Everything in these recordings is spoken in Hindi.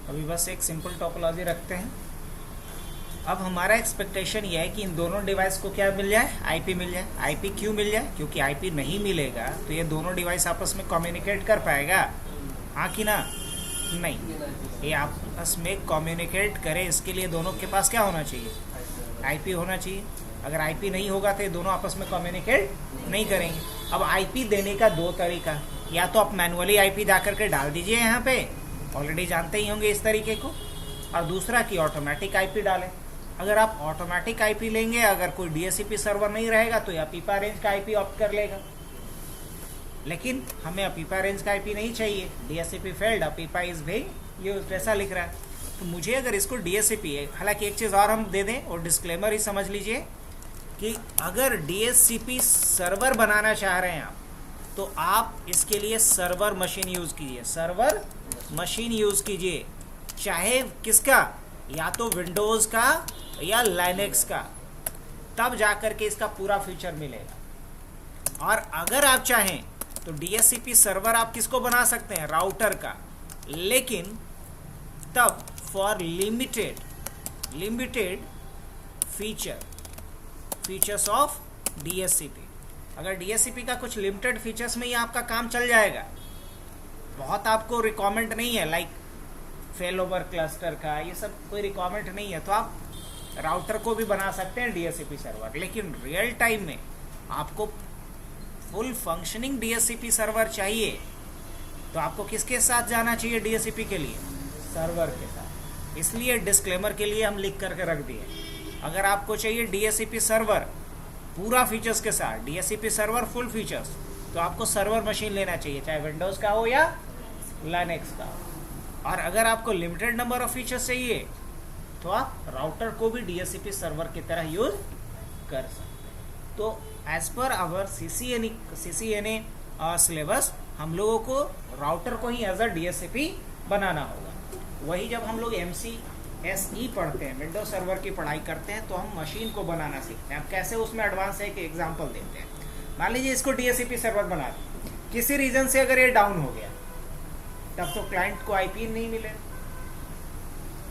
अभी बस एक सिंपल टोपोलॉजी रखते हैं। अब हमारा एक्सपेक्टेशन ये है कि इन दोनों डिवाइस को क्या मिल जाए, आईपी मिल जाए। आईपी क्यों मिल जाए? क्योंकि आईपी नहीं मिलेगा तो ये दोनों डिवाइस आपस में कम्युनिकेट कर पाएगा, हाँ कि ना? नहीं, ये आपस में कम्युनिकेट करे इसके लिए दोनों के पास क्या होना चाहिए, आईपी होना चाहिए। अगर आईपी नहीं होगा तो ये दोनों आपस में कम्युनिकेट नहीं करेंगे। अब आईपी देने का दो तरीका, या तो आप मैनुअली आईपी जा करके डाल दीजिए यहाँ पे, ऑलरेडी जानते ही होंगे इस तरीके को, और दूसरा कि ऑटोमेटिक आईपी डालें। अगर आप ऑटोमेटिक आईपी लेंगे, अगर कोई डीएससीपी सर्वर नहीं रहेगा तो या पीपा रेंज का आईपी ऑप्ट कर लेगा, लेकिन हमें अपीपा रेंज का आईपी नहीं चाहिए। DSCP failed, अपीपा is being used ऐसा लिख रहा है। तो मुझे अगर इसको डीएससीपी है, हालांकि एक चीज़ और हम दे दें और डिस्क्लेमर ही समझ लीजिए कि अगर डीएससीपी सर्वर बनाना चाह रहे हैं आप, तो आप इसके लिए सर्वर मशीन यूज़ कीजिए, सर्वर मशीन यूज़ कीजिए, चाहे किसका, या तो विंडोज़ का या लाइनेक्स का, तब जाकर के इसका पूरा फीचर मिलेगा। और अगर आप चाहें तो डीएससीपी सर्वर आप किसको बना सकते हैं, राउटर का, लेकिन तब for limited features of DSCP. अगर डीएससीपी का कुछ लिमिटेड फीचर्स में ही आपका काम चल जाएगा, बहुत आपको रिक्वायरमेंट नहीं है, लाइक फेल ओवर क्लस्टर का, ये सब कोई रिक्वायरमेंट नहीं है, तो आप राउटर को भी बना सकते हैं डीएससीपी सर्वर। लेकिन रियल टाइम में आपको फुल फंक्शनिंग डीएससीपी सर्वर चाहिए, तो आपको किसके साथ जाना चाहिए डीएससीपी के लिए, सर्वर के साथ। इसलिए डिस्क्लेमर के लिए हम लिख करके रख दिए, अगर आपको चाहिए डीएससीपी सर्वर पूरा फीचर्स के साथ, डीएससीपी सर्वर फुल फीचर्स, तो आपको सर्वर मशीन लेना चाहिए, चाहे विंडोज़ का हो या लाइनेक्स का हो। और अगर आपको लिमिटेड नंबर ऑफ फीचर्स चाहिए तो आप राउटर को भी डीएससीपी सर्वर की तरह यूज कर सकते हैं। तो as per hour CCNA syllabus हम लोगों को राउटर को ही एज अ डीएससीपी बनाना होगा। वही जब हम लोग MCSE पढ़ते हैं, विंडोज सर्वर की पढ़ाई करते हैं, तो हम मशीन को बनाना सीखते हैं। अब कैसे, उसमें एडवांस एक एग्जांपल देते हैं। मान लीजिए इसको डीएससीपी सर्वर बना दें, किसी रीजन से अगर ये डाउन हो गया, तब तो क्लाइंट को आईपी नहीं मिले।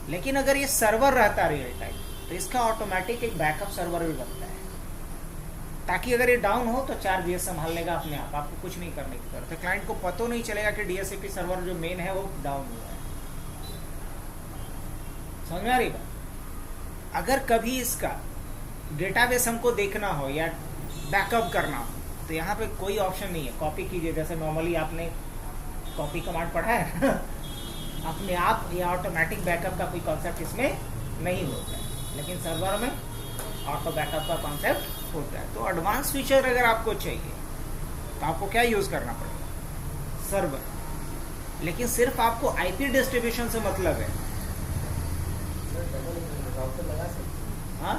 लेकिन अगर ये सर्वर रहता रियल टाइम, तो इसका ऑटोमेटिक एक बैकअप सर्वर भी बनता है, ताकि अगर ये डाउन हो तो 4 संभाल लेगा अपने आप, आपको कुछ नहीं करने की जरूरत है। क्लाइंट को पता नहीं चलेगा कि डीएससीपी सर्वर जो मेन है वो डाउन हुआ है। समझ में आ रही बात? अगर कभी इसका डेटाबेस हमको देखना हो या बैकअप करना हो, तो यहाँ पे कोई ऑप्शन नहीं है कॉपी कीजिए, जैसे नॉर्मली आपने कॉपी कमांड पढ़ा है अपने आप, या ऑटोमेटिक बैकअप का कोई कॉन्सेप्ट इसमें नहीं होता है, लेकिन सर्वर में ऑटो बैकअप का कॉन्सेप्ट होता है। तो एडवांस फीचर अगर आपको चाहिए तो आपको क्या यूज करना पड़ेगा, सर्वर। लेकिन सिर्फ आपको आईपी डिस्ट्रीब्यूशन से मतलब है, हाँ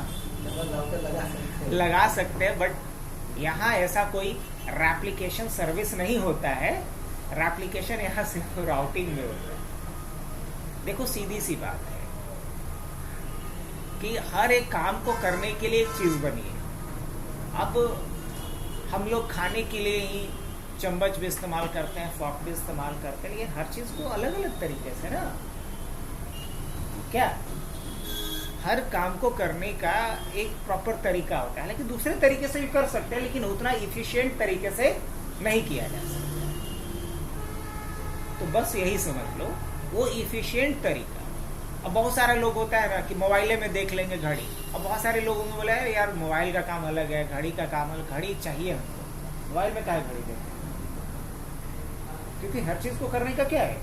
लगा सकते हैं, बट यहाँ ऐसा कोई रेप्लिकेशन सर्विस नहीं होता है। रेप्लिकेशन यहाँ सिर्फ राउटिंग में होता है। देखो सीधी सी बात है कि हर एक काम को करने के लिए एक चीज बनी है। अब हम लोग खाने के लिए ही चम्मच भी इस्तेमाल करते हैं, फोर्क भी इस्तेमाल करते हैं, लेकिन हर चीज को अलग अलग तरीके से ना, क्या हर काम को करने का एक प्रॉपर तरीका होता है, लेकिन दूसरे तरीके से भी कर सकते हैं, लेकिन उतना इफिशिएंट तरीके से नहीं किया जा सकता। तो बस यही समझ लो, वो इफिशिएंट तरीका। अब बहुत सारे लोग होता है ना कि मोबाइले में देख लेंगे घड़ी। अब बहुत सारे लोगों ने बोला है यार मोबाइल का काम अलग है, घड़ी का काम अलग, घड़ी चाहिए हमको, मोबाइल में क्या घड़ी देते हैं? क्योंकि हर चीज को करने का क्या है,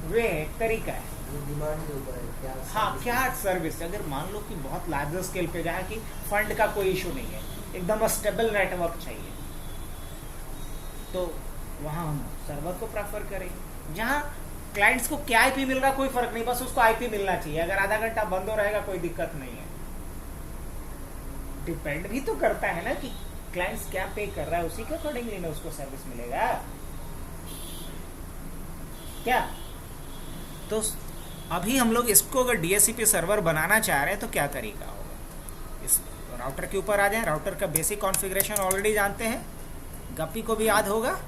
वे एक तरीका है, डिमांड के ऊपर है क्या। हाँ क्या सर्विस। अगर मान लो कि बहुत लार्जर स्केल पे जहाँ कि फंड का कोई इशू नहीं है, एकदम स्टेबल नेटवर्क चाहिए, तो वहाँ हम सर्वर को प्रेफर करेंगे। जहाँ क्लाइंट्स को क्या आईपी मिल रहा है कोई फर्क नहीं, बस उसको आईपी मिलना चाहिए। अगर आधा घंटा बंद हो रहेगा कोई दिक्कत नहीं है, डिपेंड भी तो करता है ना कि क्लाइंट्स क्या पे कर रहा है, उसी के अकॉर्डिंगली ना उसको सर्विस मिलेगा क्या। तो अभी हम लोग इसको अगर DHCP सर्वर बनाना चाह रहे हैं तो क्या तरीका होगा। इस राउटर के ऊपर आ जाएं, राउटर का बेसिक कॉन्फ़िगरेशन ऑलरेडी जानते हैं, गप्पी को भी याद होगा।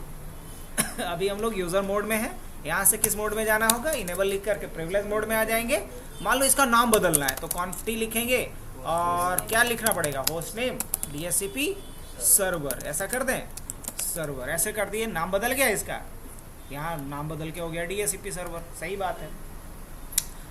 अभी हम लोग यूज़र मोड में हैं, यहाँ से किस मोड में जाना होगा, इनेबल लिख करके प्रिविलेज मोड में आ जाएंगे। मान लो इसका नाम बदलना है तो conft लिखेंगे और क्या लिखना पड़ेगा, होस्ट नेम DHCP सर्वर, ऐसा कर दें, सर्वर ऐसे कर दिए, नाम बदल गया इसका, यहाँ नाम बदल के हो गया DHCP सर्वर, सही बात है।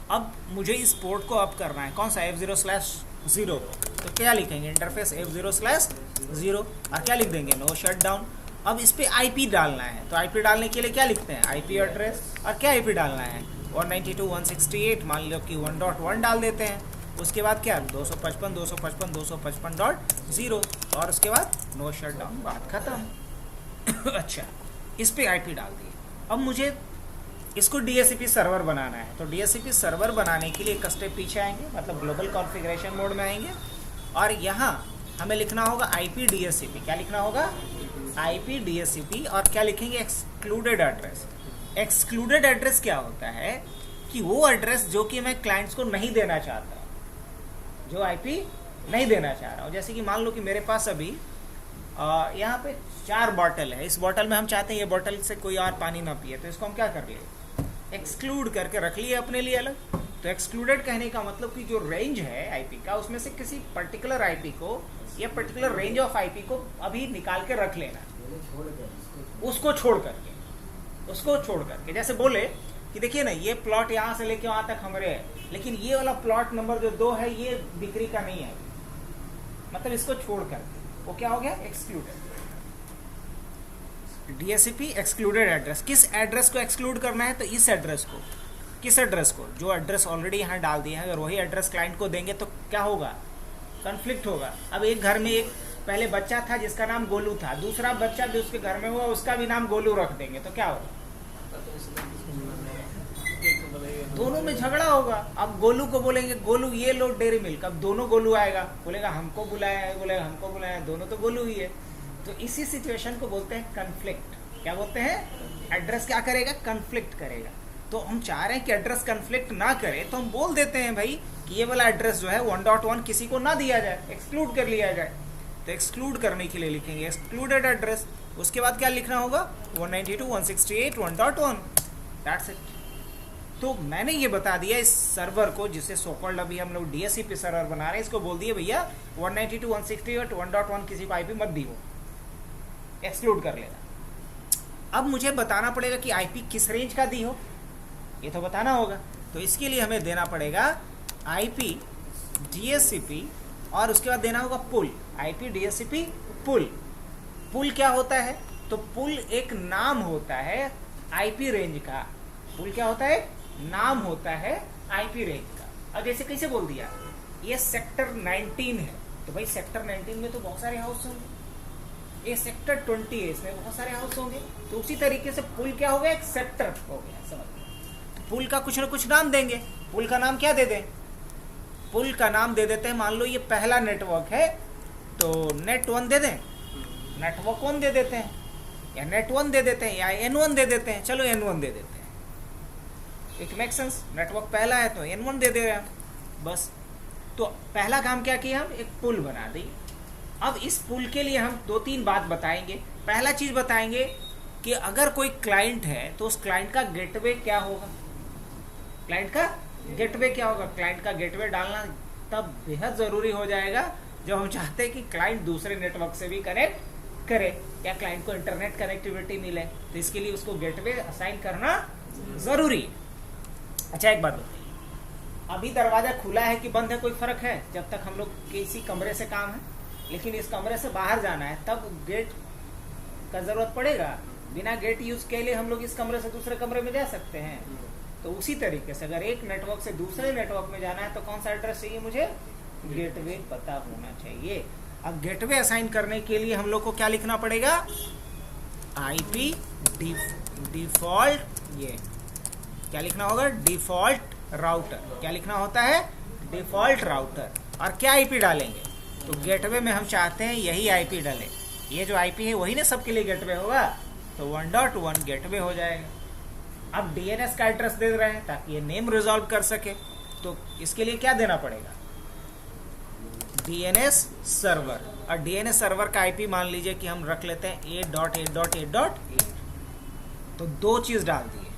अब मुझे इस पोर्ट को अप करना है, कौन सा, F0/0, तो क्या लिखेंगे, इंटरफेस F0/0 और क्या लिख देंगे, नो शट डाउन। अब इस पे IP डालना है, तो IP डालने के लिए क्या लिखते हैं, IP एड्रेस, और क्या IP डालना है, 192.168, मान लो कि 1.1 डाल देते हैं। उसके बाद क्या, 255.255.255.0 और उसके बाद नो शट डाउन, बात खत्म। अच्छा, इस पे IP डाल दिए। अब मुझे इसको DHCP सर्वर बनाना है, तो DHCP सर्वर बनाने के लिए एक स्टेप पीछे आएंगे, मतलब ग्लोबल कॉन्फ़िगरेशन मोड में आएंगे और यहाँ हमें लिखना होगा IP DHCP, क्या लिखना होगा, IP DHCP, और क्या लिखेंगे, एक्सक्लूडेड एड्रेस। एक्सक्लूडेड एड्रेस क्या होता है कि वो एड्रेस जो कि मैं क्लाइंट्स को नहीं देना चाहता, जो IP नहीं देना चाह रहा हूँ। जैसे कि मान लो कि मेरे पास अभी यहाँ पे 4 बॉटल है, इस बॉटल में हम चाहते हैं ये बॉटल से कोई और पानी ना पिए, तो इसको हम क्या कर लिए, एक्सक्लूड करके रख लिए अपने लिए अलग। तो एक्सक्लूडेड कहने का मतलब कि जो रेंज है IP का, उसमें से किसी पर्टिकुलर IP को या पर्टिकुलर रेंज ऑफ IP को अभी निकाल के रख लेना, उसको छोड़ करके। जैसे बोले कि देखिए ना, ये प्लॉट यहाँ से लेके वहाँ तक हमारे है, लेकिन ये वाला प्लॉट नंबर जो 2 है ये बिक्री का नहीं है, मतलब इसको छोड़ करके, वो क्या हो गया, एक्सक्लूडेड। DHCP एक्सक्लूडेड एड्रेस, किस एड्रेस को एक्सक्लूड करना है, तो इस एड्रेस को, किस एड्रेस को, जो एड्रेस ऑलरेडी यहाँ डाल दिया है, अगर वही एड्रेस क्लाइंट को देंगे तो क्या होगा, कन्फ्लिक्ट होगा। अब एक घर में एक पहले बच्चा था जिसका नाम गोलू था, दूसरा बच्चा भी उसके घर में हुआ, उसका भी नाम गोलू रख देंगे तो क्या होगा, दोनों में झगड़ा होगा। अब गोलू को बोलेंगे गोलू ये लो डेयरी मिल्क, अब दोनों गोलू आएगा, बोलेगा हमको बुलाया है, बोलेगा हमको बुलाया है, दोनों तो गोलू ही है। तो इसी सिचुएशन को बोलते हैं कन्फ्लिक्ट। क्या बोलते हैं, एड्रेस क्या करेगा, कन्फ्लिक्ट करेगा। तो हम चाह रहे हैं कि एड्रेस कन्फ्लिक्ट ना करे, तो हम बोल देते हैं भाई कि ये वाला एड्रेस जो है 1.1 किसी को ना दिया जाए, एक्सक्लूड कर लिया जाए। तो एक्सक्लूड करने के लिए लिखेंगे एक्सक्लूडेड एड्रेस, उसके बाद क्या लिखना होगा, 192.168.1, दैट्स इट। तो मैंने ये बता दिया इस सर्वर को, जिसे सोकॉल्ड अभी हम लोग DHCP सर्वर बना रहे हैं, इसको बोल दिए भैया 192.168.1.1 किसी को IP मत दियो, एक्सक्लूड कर लेना। अब मुझे बताना पड़ेगा कि IP किस रेंज का दी हो, ये तो बताना होगा। तो इसके लिए हमें देना पड़ेगा IP DHCP और उसके बाद देना होगा पुल, IP DHCP पुल। पुल क्या होता है, तो पुल एक नाम होता है IP रेंज का। पुल क्या होता है, नाम होता है IP रेंज का। अब जैसे कैसे बोल दिया, ये सेक्टर 19 है, तो भाई सेक्टर 19 में तो बहुत सारे हाउस होंगे, ये सेक्टर 20 है, इसमें बहुत सारे हाउस होंगे। तो उसी तरीके से पुल क्या हो गया, एक सेक्टर हो गया, समझ। तो पुल का कुछ ना कुछ नाम देंगे। पुल का नाम क्या दे दें, पुल का नाम दे देते हैं, मान लो ये पहला नेटवर्क है तो नेट 1 दे दें, नेटवर्क 1 दे देते हैं, या नेट 1 दे देते हैं, या N1 दे देते हैं, चलो N1 दे देते हैं, इट मेक सेंस। नेटवर्क पहला है तो N1 दे दे रहे हैं, बस। तो पहला काम क्या किया, हम एक पुल बना दी। अब इस पुल के लिए हम 2-3 बात बताएंगे। पहला चीज़ बताएंगे कि अगर कोई क्लाइंट है तो उस क्लाइंट का गेटवे क्या होगा, क्लाइंट का गेटवे क्या होगा। क्लाइंट का गेटवे डालना तब बेहद ज़रूरी हो जाएगा जब हम चाहते हैं कि क्लाइंट दूसरे नेटवर्क से भी कनेक्ट करे या क्लाइंट को इंटरनेट कनेक्टिविटी मिले, तो इसके लिए उसको गेटवे असाइन करना ज़रूरी है। अच्छा, एक बात बताइए, अभी दरवाज़ा खुला है कि बंद है, कोई फ़र्क है, जब तक हम लोग किसी कमरे से काम है, लेकिन इस कमरे से बाहर जाना है तब गेट का ज़रूरत पड़ेगा। बिना गेट यूज़ के लिए हम लोग इस कमरे से दूसरे कमरे में जा सकते हैं। तो उसी तरीके से अगर एक नेटवर्क से दूसरे नेटवर्क में जाना है तो कौन सा एड्रेस चाहिए, मुझे गेटवे पता होना चाहिए। अब गेटवे असाइन करने के लिए हम लोग को क्या लिखना पड़ेगा, IP डिफॉल्ट, ये क्या लिखना होगा, डिफॉल्ट राउटर। क्या लिखना होता है, डिफॉल्ट राउटर। और क्या IP डालेंगे, तो गेटवे में हम चाहते हैं यही आईपी डले, ये जो आईपी है वही ना सबके लिए गेटवे होगा, तो 1.1 गेटवे हो जाएगा। अब डीएनएस का एड्रेस दे रहे हैं ताकि ये नेम रिजॉल्व कर सके, तो इसके लिए क्या देना पड़ेगा, डीएनएस सर्वर। और डीएनएस सर्वर का आईपी मान लीजिए कि हम रख लेते हैं 8.8.8.8, तो 2 चीज डाल दिए।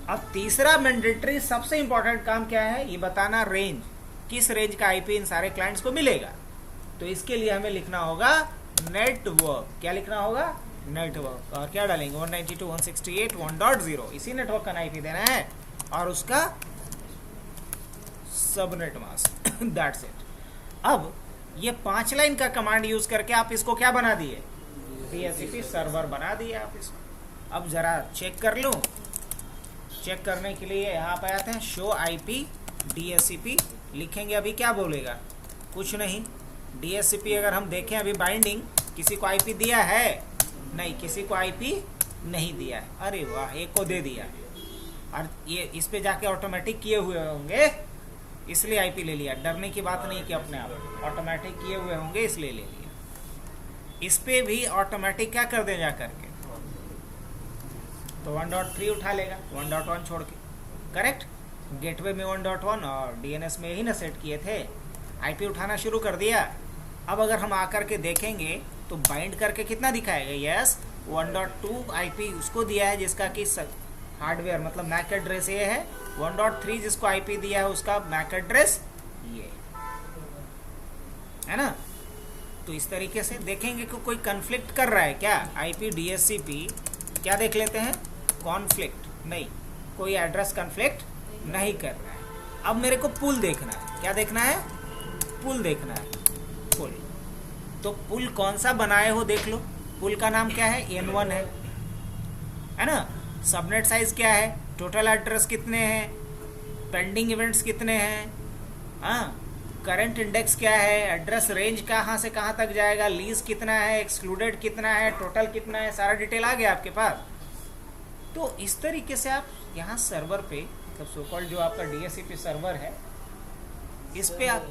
अब तीसरा मैंडेटरी सबसे इंपॉर्टेंट काम क्या है, ये बताना रेंज, किस रेंज का आईपी इन सारे क्लाइंट्स को मिलेगा। तो इसके लिए हमें लिखना होगा नेटवर्क, क्या लिखना होगा, नेटवर्क, और क्या डालेंगे 192.168.1.0, इसी नेटवर्क का आईपी देना है और उसका सबनेट मास्क, दैट्स इट। अब ये 5 लाइन का कमांड यूज करके आप इसको क्या बना दिए, डीएचसीपी सर्वर बना दिए आप इसको। अब जरा चेक कर लूं, चेक करने के लिए यहाँ पे आते हैं शो आईपी डीएचसीपी, लिखेंगे अभी क्या बोलेगा, कुछ नहीं। डीएचसीपी अगर हम देखें अभी बाइंडिंग, किसी को आईपी दिया है, नहीं, किसी को आईपी नहीं दिया है। अरे वाह, एक को दे दिया, और ये इस पे जाके ऑटोमेटिक किए हुए होंगे इसलिए आईपी ले लिया। डरने की बात नहीं कि अपने आप ऑटोमेटिक किए हुए होंगे इसलिए ले लिया। इस पे भी ऑटोमेटिक क्या कर दे जा करके, तो 1.3 उठा लेगा 1.1 छोड़ के, करेक्ट। गेटवे में 1.1 और डीएनएस में यही ना सेट किए थे, आईपी उठाना शुरू कर दिया। अब अगर हम आकर के देखेंगे तो बाइंड करके कितना दिखाएगा, यस 1.2 आईपी उसको दिया है जिसका कि हार्डवेयर मतलब मैक एड्रेस ये है, 1.3 जिसको आईपी दिया है उसका मैक एड्रेस ये है ना। तो इस तरीके से देखेंगे कि कोई कन्फ्लिक्ट कर रहा है क्या, आईपी डीएचसीपी क्या देख लेते हैं, कॉन्फ्लिक्ट नहीं, कोई एड्रेस कन्फ्लिक्ट नहीं कर रहा है। अब मेरे को पुल देखना है, क्या देखना है, पुल देखना है, पुल। तो पुल कौन सा बनाए हो देख लो, पुल का नाम क्या है, N1 है ना। सबनेट साइज क्या है, टोटल एड्रेस कितने हैं, पेंडिंग इवेंट्स कितने हैं, हाँ, करंट इंडेक्स क्या है, एड्रेस रेंज कहाँ से कहाँ तक जाएगा, लीज कितना है, एक्सक्लूडेड कितना है, टोटल कितना है, सारा डिटेल आ गया आपके पास। तो इस तरीके से आप यहाँ सर्वर पे, मतलब सो कॉल्ड जो आपका डीएचसीपी सर्वर है, इस पे आप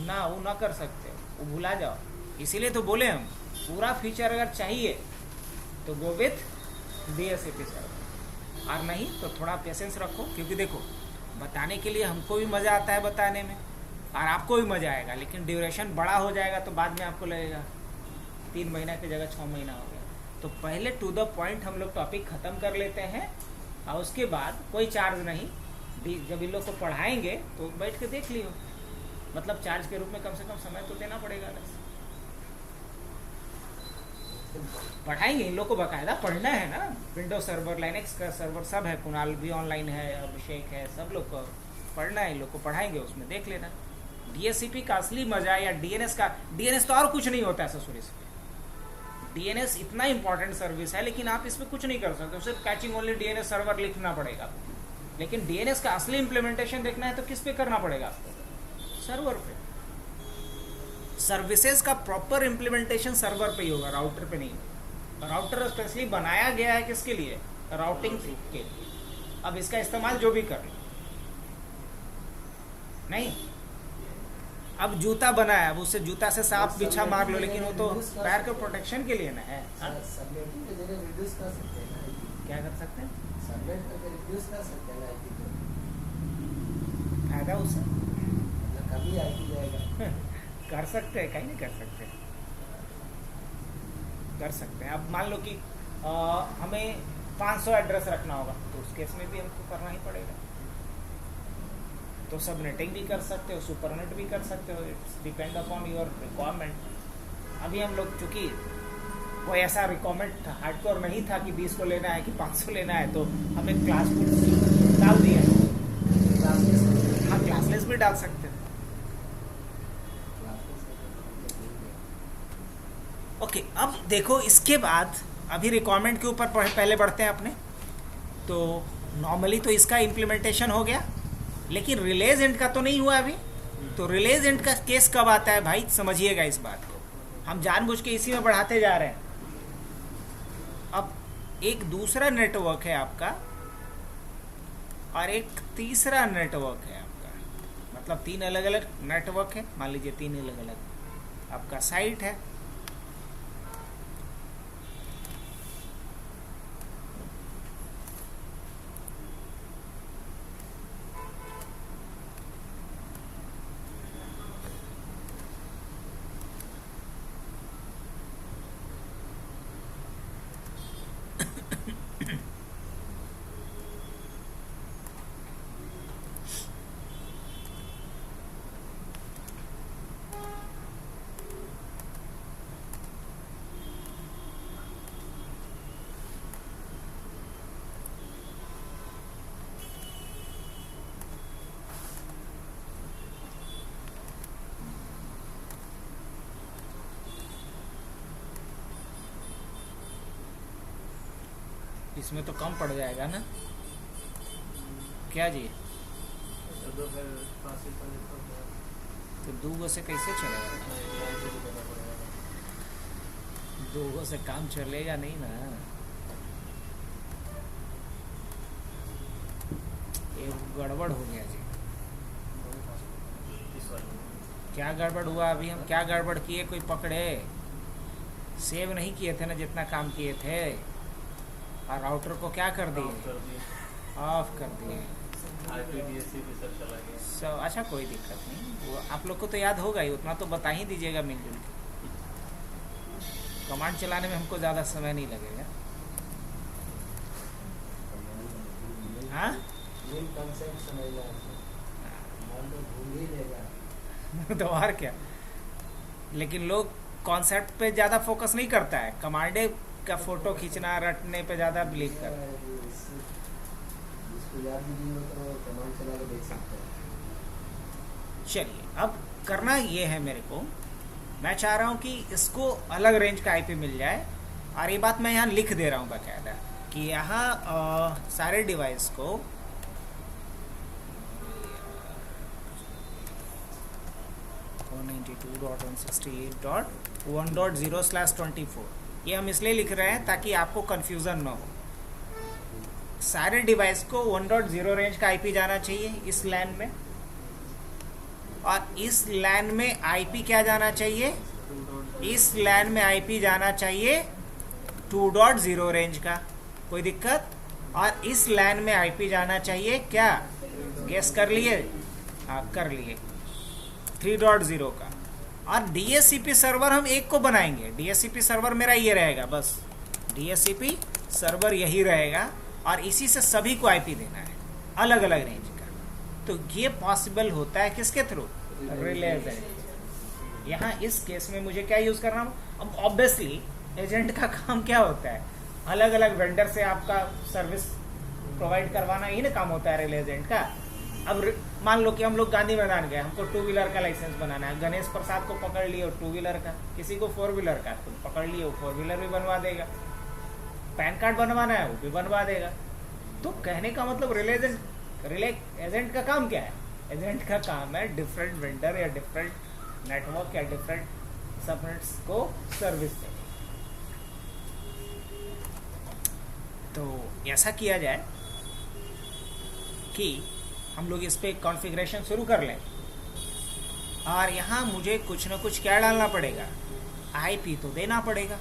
ना वो ना कर सकते, वो भुला जाओ। इसीलिए तो बोले हम पूरा फीचर अगर चाहिए तो गो विथ डीएचसीपी सर्वर, और नहीं तो थोड़ा पेशेंस रखो, क्योंकि देखो बताने के लिए हमको भी मज़ा आता है बताने में और आपको भी मज़ा आएगा, लेकिन ड्यूरेशन बड़ा हो जाएगा तो बाद में आपको लगेगा 3 महीना की जगह 6 महीना हो गया। तो पहले टू द पॉइंट हम लोग टॉपिक ख़त्म कर लेते हैं और उसके बाद कोई चार्ज नहीं, जब इन लोग को पढ़ाएंगे तो बैठ के देख लियो, मतलब चार्ज के रूप में कम से कम समय तो देना पड़ेगा। पढ़ाएंगे इन लोग को, बाकायदा पढ़ना है ना, विंडोज सर्वर, लाइनेक्स का सर्वर सब है, कुणाल भी ऑनलाइन है, अभिषेक है, सब लोग को पढ़ना है, इन लोग को पढ़ाएंगे, उसमें देख लेना। डीएचसीपी का असली मजा या डीएनएस का, डीएनएस तो और कुछ नहीं होता है ससुरी से, डीएनएस इतना इंपॉर्टेंट सर्विस है लेकिन आप इसमें कुछ नहीं कर सकते, सिर्फ कैचिंग ओनली डीएनएस सर्वर लिखना पड़ेगा। लेकिन डीएनएस का असली इंप्लीमेंटेशन देखना है तो किस पे करना पड़ेगा आपको, सर्वर पे। सर्विसेज का प्रॉपर इंप्लीमेंटेशन सर्वर पे ही होगा, राउटर पे नहीं। राउटर स्पेशली बनाया गया है किसके लिए, राउटिंग के लिए। अब इसका इस्तेमाल जो भी कर लो, नहीं अब जूता बनाया, अब उससे जूता से सांप बिछा मार लो, लेकिन वो तो पैर के प्रोटेक्शन के लिए ना है। क्या कर सकते हैं, फायदा उससे कभी आईपी जाएगा कर सकते हैं, कहीं नहीं कर सकते, कर सकते हैं। अब मान लो कि हमें 500 एड्रेस रखना होगा तो उस केस में भी हमको करना ही पड़ेगा। तो सबनेटिंग भी कर सकते हो, सुपरनेट भी कर सकते हो, it's depend upon your requirement. अभी हम लोग चूँकि कोई ऐसा रिक्वायरमेंट हार्डकोर नहीं था कि 20 को लेना है कि 500 लेना है, तो हमें क्लास डाल दिया है। हाँ, क्लासलेस भी डाल सकते हैं। ओके, अब देखो इसके बाद अभी रिक्वायरमेंट के ऊपर पहले बढ़ते हैं अपने। तो नॉर्मली तो इसका इम्प्लीमेंटेशन हो गया, लेकिन रिलेज एंड का तो नहीं हुआ अभी। तो रिलेज एंड का केस कब आता है भाई, समझिएगा इस बात को, हम जानबूझ के इसी में बढ़ाते जा रहे हैं। अब एक दूसरा नेटवर्क है आपका और एक तीसरा नेटवर्क है आपका, मतलब 3 अलग अलग नेटवर्क है, मान लीजिए 3 अलग अलग आपका साइट है। इसमें तो कम पड़ जाएगा ना क्या जी? तो 2 गो से कैसे चलेगा? 2 गो से काम चलेगा नहीं ना। ये गड़बड़ हो गया जी। क्या गड़बड़ हुआ? अभी हम क्या गड़बड़ किए? कोई पकड़े? सेव नहीं किए थे ना जितना काम किए थे, और राउटर को क्या कर दिए? ऑफ कर दिए। अच्छा कोई दिक्कत नहीं, वो आप लोग को तो याद होगा ही, उतना तो बता ही दीजिएगा मिलजुल के। कमांड चलाने में हमको ज़्यादा समय नहीं लगेगा। हाँ तो और क्या, लेकिन लोग कॉन्सेप्ट पे ज़्यादा फोकस नहीं करता है, कमांडे का फोटो खींचना रटने पे ज़्यादा बिलीव करता है। चलिए अब करना ये है मेरे को, मैं चाह रहा हूँ कि इसको अलग रेंज का आईपी मिल जाए, और ये बात मैं यहाँ लिख दे रहा हूँ बाकायदा कि यहाँ सारे डिवाइस को (192.168.1.0/24) ये हम इसलिए लिख रहे हैं ताकि आपको कंफ्यूजन ना हो। सारे डिवाइस को 1.0 रेंज का आईपी जाना चाहिए इस लैन में, और इस लैन में आईपी क्या जाना चाहिए? इस लैन में आईपी जाना चाहिए 2.0 रेंज का। कोई दिक्कत? और इस लैन में आईपी जाना चाहिए क्या? गेस कर लिए? हाँ कर लिए, 3.0 का। और डीएससीपी सर्वर हम एक को बनाएंगे। डीएससीपी सर्वर मेरा ये रहेगा, बस डीएससीपी सर्वर यही रहेगा, और इसी से सभी को आईपी देना है अलग अलग रेंज का। तो ये पॉसिबल होता है किसके थ्रू? Relay agent. यहाँ इस केस में मुझे क्या यूज करना? अब ऑब्वियसली एजेंट का काम क्या होता है? अलग अलग वेंडर से आपका सर्विस प्रोवाइड करवाना ही ना काम होता है रिले एजेंट का। अब मान लो कि हम लोग गांधी मैदान गए, हमको 2 व्हीलर का लाइसेंस बनाना है, गणेश प्रसाद को पकड़ लिए 2 व्हीलर का, किसी को 4 व्हीलर का तो पकड़ लिए, वो 4 व्हीलर भी बनवा देगा। पैन कार्ड बनवाना है वो भी बनवा देगा। तो कहने का मतलब रिले एजेंट का काम क्या है? एजेंट का काम है डिफरेंट वेंडर या डिफरेंट नेटवर्क या डिफरेंट सबनेट्स को सर्विस देना। तो ऐसा किया जाए कि हम लोग इस पे कॉन्फ़िगरेशन शुरू कर लें, और यहाँ मुझे कुछ ना कुछ क्या डालना पड़ेगा? आईपी तो देना पड़ेगा।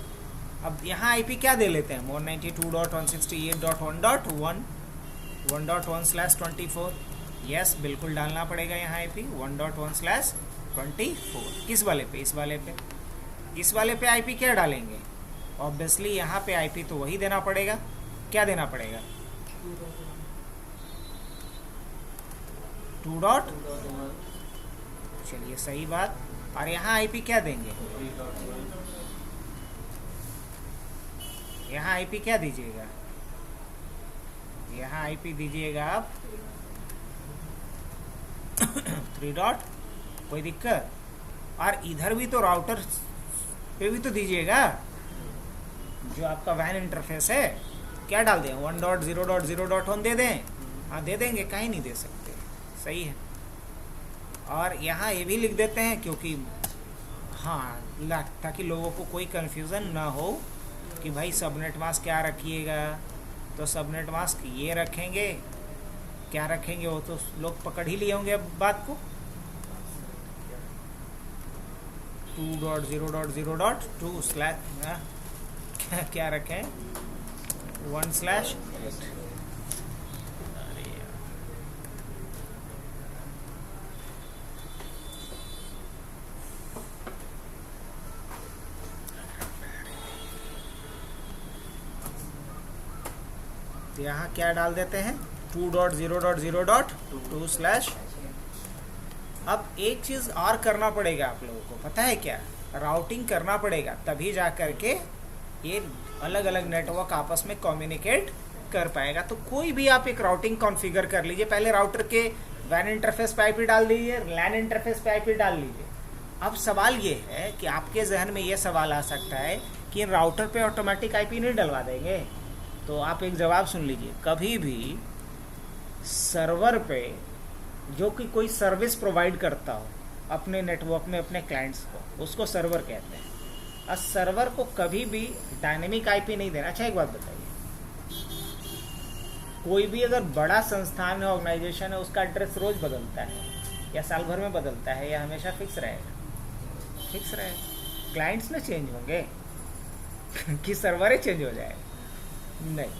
अब यहाँ आईपी क्या दे लेते हैं? 192.168.1.1/24। यस बिल्कुल डालना पड़ेगा यहाँ आईपी 1.1/24। किस वाले पे? इस वाले पे। इस वाले पे आईपी क्या डालेंगे? ऑब्वियसली यहाँ पे आईपी तो वही देना पड़ेगा। क्या देना पड़ेगा? 2. चलिए सही बात। और यहाँ आईपी क्या देंगे? यहाँ आईपी क्या दीजिएगा? यहाँ आईपी दीजिएगा आप 3. कोई दिक्कत? और इधर भी तो राउटर पे भी तो दीजिएगा, जो आपका वैन इंटरफेस है। क्या डाल दें? 1.0.0.1 दे दें? हाँ दे देंगे, कहीं नहीं दे सकते। सही है। और यहाँ ये भी लिख देते हैं क्योंकि हाँ, ताकि लोगों को कोई कन्फ्यूज़न ना हो कि भाई सबनेट मास्क क्या रखिएगा। तो सबनेट मास्क ये रखेंगे, क्या रखेंगे वो तो लोग पकड़ ही लिए होंगे अब बात को। 2.0.0.2 स्लैश क्या रखें 1/8। यहाँ क्या डाल देते हैं 2.0.0.2 स्लैश। अब एक चीज और करना पड़ेगा आप लोगों को, पता है क्या? राउटिंग करना पड़ेगा, तभी जा करके ये अलग अलग नेटवर्क आपस में कम्युनिकेट कर पाएगा। तो कोई भी आप एक राउटिंग कॉन्फ़िगर कर लीजिए। पहले राउटर के वैन इंटरफेस पे आईपी डाल दीजिए, लैन इंटरफेस पे आईपी डाल लीजिए। अब सवाल ये है कि आपके जहन में ये सवाल आ सकता है कि राउटर पे ऑटोमेटिक आईपी नहीं डलवा देंगे? तो आप एक जवाब सुन लीजिए। कभी भी सर्वर पे जो कि कोई सर्विस प्रोवाइड करता हो अपने नेटवर्क में अपने क्लाइंट्स को, उसको सर्वर कहते हैं। और सर्वर को कभी भी डायनेमिक आईपी नहीं देना। अच्छा एक बात बताइए, कोई भी अगर बड़ा संस्थान है, ऑर्गेनाइजेशन है, उसका एड्रेस रोज बदलता है या साल भर में बदलता है या हमेशा फिक्स रहेगा? फिक्स रहेगा। क्लाइंट्स में चेंज होंगे कि सर्वर ही चेंज हो जाएगा? नहीं,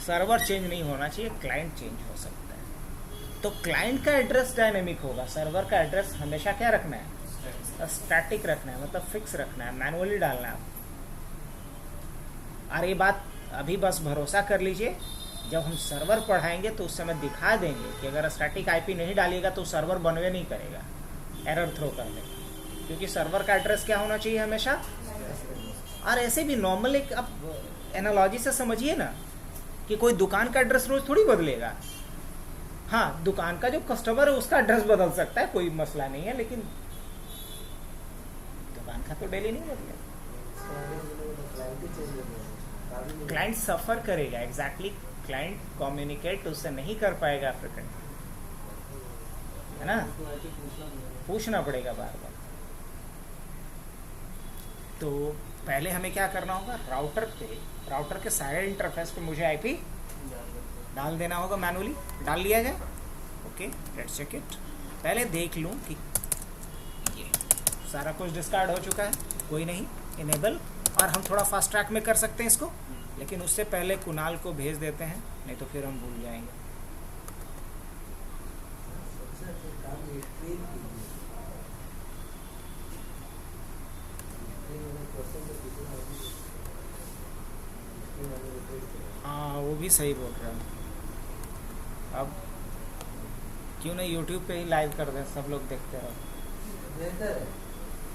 सर्वर चेंज नहीं होना चाहिए, क्लाइंट चेंज हो सकता है। तो क्लाइंट का एड्रेस डायनेमिक होगा, सर्वर का एड्रेस हमेशा क्या रखना है? स्टैटिक रखना है, मतलब फिक्स रखना है, मैनुअली डालना है। और ये बात अभी बस भरोसा कर लीजिए, जब हम सर्वर पढ़ाएंगे तो उस समय दिखा देंगे कि अगर स्टैटिक आईपी नहीं डालिएगा तो सर्वर बनवे नहीं करेगा, एरर थ्रो कर देगा। क्योंकि सर्वर का एड्रेस क्या होना चाहिए हमेशा। और ऐसे भी नॉर्मल एक अब एनालॉजी से समझिए ना कि कोई दुकान का एड्रेस रोज थोड़ी बदलेगा। हाँ, दुकान का जो कस्टमर है उसका एड्रेस बदल सकता है, कोई मसला नहीं है, लेकिन दुकान का तो डेली नहीं बदलेगा। क्लाइंट सफर करेगा। एग्जैक्टली, क्लाइंट कम्युनिकेट उससे नहीं कर पाएगा फ्रिक्वेंटली, है ना? पूछना पड़ेगा बार बार। तो पहले हमें क्या करना होगा, राउटर के सारे इंटरफेस पे मुझे आईपी डाल देना होगा मैनुअली। डाल लिया जाए? Okay, let's check it. पहले देख लूँ कि ये सारा कुछ डिस्कार्ड हो चुका है। कोई नहीं, इनेबल। और हम थोड़ा फास्ट ट्रैक में कर सकते हैं इसको, लेकिन उससे पहले कुणाल को भेज देते हैं, नहीं तो फिर हम भूल जाएंगे। हाँ, वो भी सही बोल रहा है। अब क्यों नहीं यूट्यूब पे ही लाइव कर दें, सब लोग देखते रहो।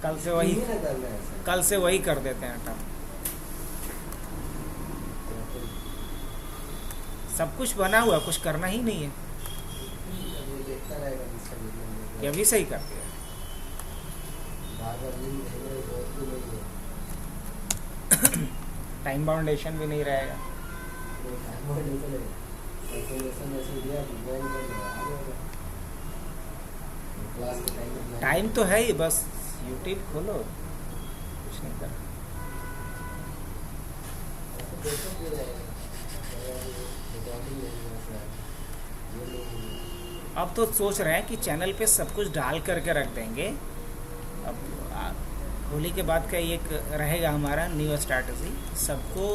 कल से वही कर देते हैं। सब कुछ बना हुआ, कुछ करना ही नहीं है। ये भी सही करते हैं। टाइम बाउंडेशन भी नहीं रहेगा। टाइम तो है ही, बस यूट्यूब खोलो, कुछ नहीं कर। अब तो सोच रहे हैं कि चैनल पे सब कुछ डाल करके रख देंगे। अब होली के बाद का एक रहेगा हमारा न्यू स्ट्रैटेजी। सबको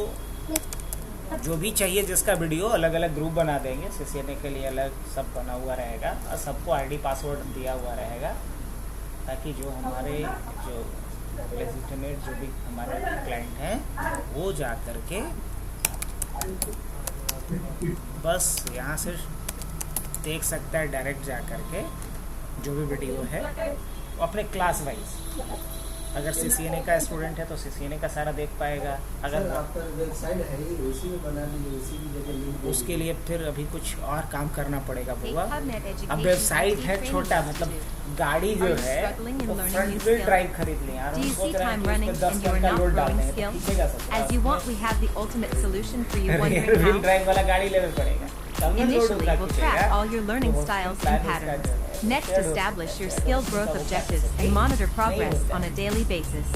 जो भी चाहिए जिसका वीडियो, अलग अलग ग्रुप बना देंगे। सीसीएनए के लिए अलग सब बना हुआ रहेगा और सबको आईडी पासवर्ड दिया हुआ रहेगा, ताकि जो हमारे जो लेजिटिमेट जो भी हमारे क्लाइंट हैं वो जा करके बस यहाँ से देख सकता है डायरेक्ट जा करके जो भी वीडियो है अपने क्लास वाइज। अगर सीसीएनए का स्टूडेंट है तो सीसीएनए का सारा देख पाएगा। अगर आपका वेबसाइट है ही, उसी में बना लीजिए, उसी की जगह लिंक। उसके लिए फिर अभी कुछ और काम करना पड़ेगा बुआ। अब वेबसाइट है छोटा, मतलब गाड़ी जो है वो फ्रंट व्हील ड्राइव खरीद लें यार। हम सोच रहे हैं कि 10 टन का लोड डाल दें, पीछे जा सकता है। रियर व्हील ड्राइव वाला गाड़ी लेना पड़ेगा। Initially, we'll track all your learning styles and patterns. Next, establish your skill growth objectives and monitor progress on a daily basis.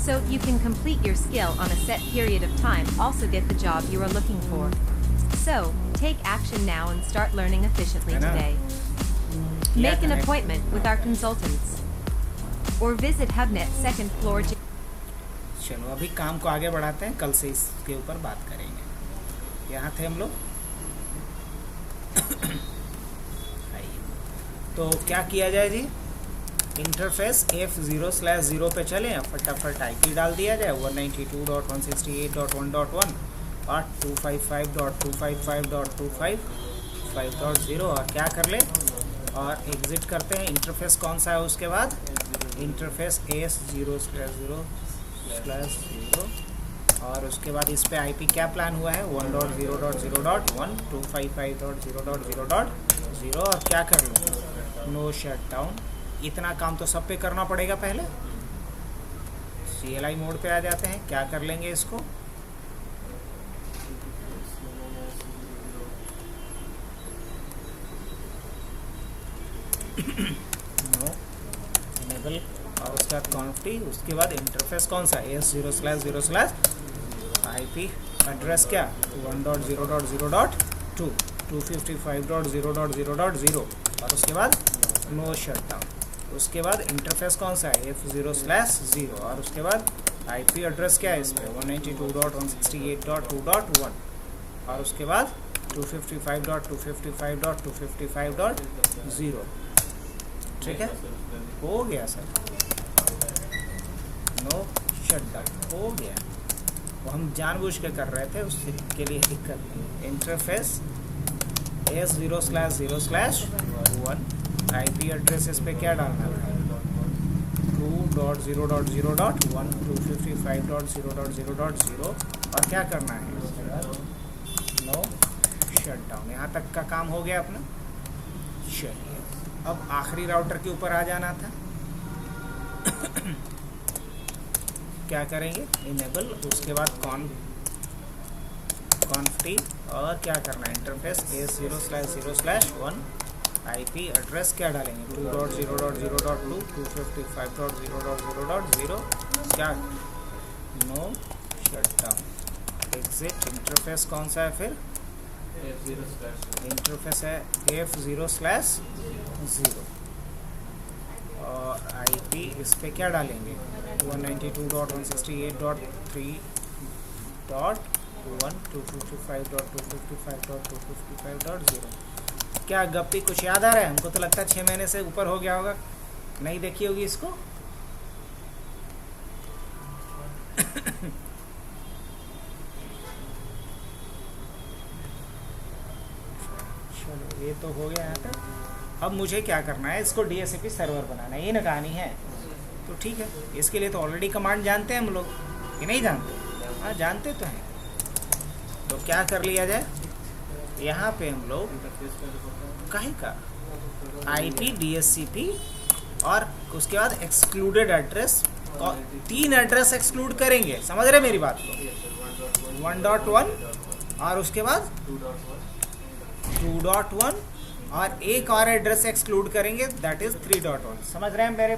So you can complete your skill on a set period of time, also get the job you are looking for. So, take action now and start learning efficiently today. Make an appointment with our consultants. or visit HubNet second floor. चलो अभी काम को आगे बढ़ाते हैं, कल से इसके ऊपर बात करेंगे। यहाँ थे हम लोग। तो क्या किया जाए जी, इंटरफेस F0/0 पे चले, फटाफट IP डाल दिया जाए 192.168.1.1 और 255.255.255.0 और क्या कर ले और एग्जिट करते हैं। इंटरफेस कौन सा है उसके बाद, इंटरफेस AS0/0 और उसके बाद इस पे IP क्या प्लान हुआ है 1.0.0.1 255.0.0.0 और क्या कर लो नो शटडाउन। इतना काम तो सब पे करना पड़ेगा। पहले CLI मोड पे आ जाते हैं, क्या कर लेंगे इसको, नो इनेबल और उसके बाद कॉन्फ्टी, उसके बाद इंटरफेस कौन सा AS0/0/IP एड्रेस क्या 1.0.0.2 255.0.0.0 और उसके बाद नो शटडाउन। उसके बाद इंटरफेस कौन सा है F0/0 और उसके बाद IP एड्रेस क्या है इस पर 192.168.2.1 और उसके बाद 255.255.255.0। ठीक है, हो गया सर, नो शटडाउन हो गया। वो हम जानबूझ के कर रहे थे, उसके लिए दिक्कत नहीं। इंटरफेस AS0/0/1 IP एड्रेस इस पे क्या डालना है 2.0.0.1 255.0.0.0 और क्या करना है नो शटडाउन। यहाँ तक का काम हो गया अपना। चलिए अब आखिरी राउटर के ऊपर आ जाना था। क्या करेंगे, इनेबल, उसके बाद कॉन्फ्टी और क्या करना है इंटरफेस AS0/0/1 IP एड्रेस क्या डालेंगे 2.0.0.2 255.0.0.0 क्या नो शटडाउन। एग्जिट इंटरफेस कौन सा है फिर इंटरफेस है F0/0 और IP इस पे क्या डालेंगे 192.168.3.1 255.255.255.0। क्या गप्पी कुछ याद आ रहा है? हमको तो लगता है 6 महीने से ऊपर हो गया होगा, नहीं देखी होगी इसको। चलो ये तो हो गया यहाँ तक। अब मुझे क्या करना है, इसको DHCP सर्वर बनाना है, ये ना कहानी है। तो ठीक है, इसके लिए तो ऑलरेडी कमांड जानते हैं हम लोग, ये नहीं जानते? हाँ जानते तो हैं। तो क्या कर लिया जाए, यहाँ पे हम लोग काहे का IP DHCP और उसके बाद एक्सक्लूडेड एड्रेस, 3 एड्रेस एक्सक्लूड करेंगे, समझ रहे मेरी बात को 1.1 और उसके बाद 2.1 और एक और एड्रेस एक्सक्लूड करेंगे दैट इज 3.1। समझ रहे हैं मेरे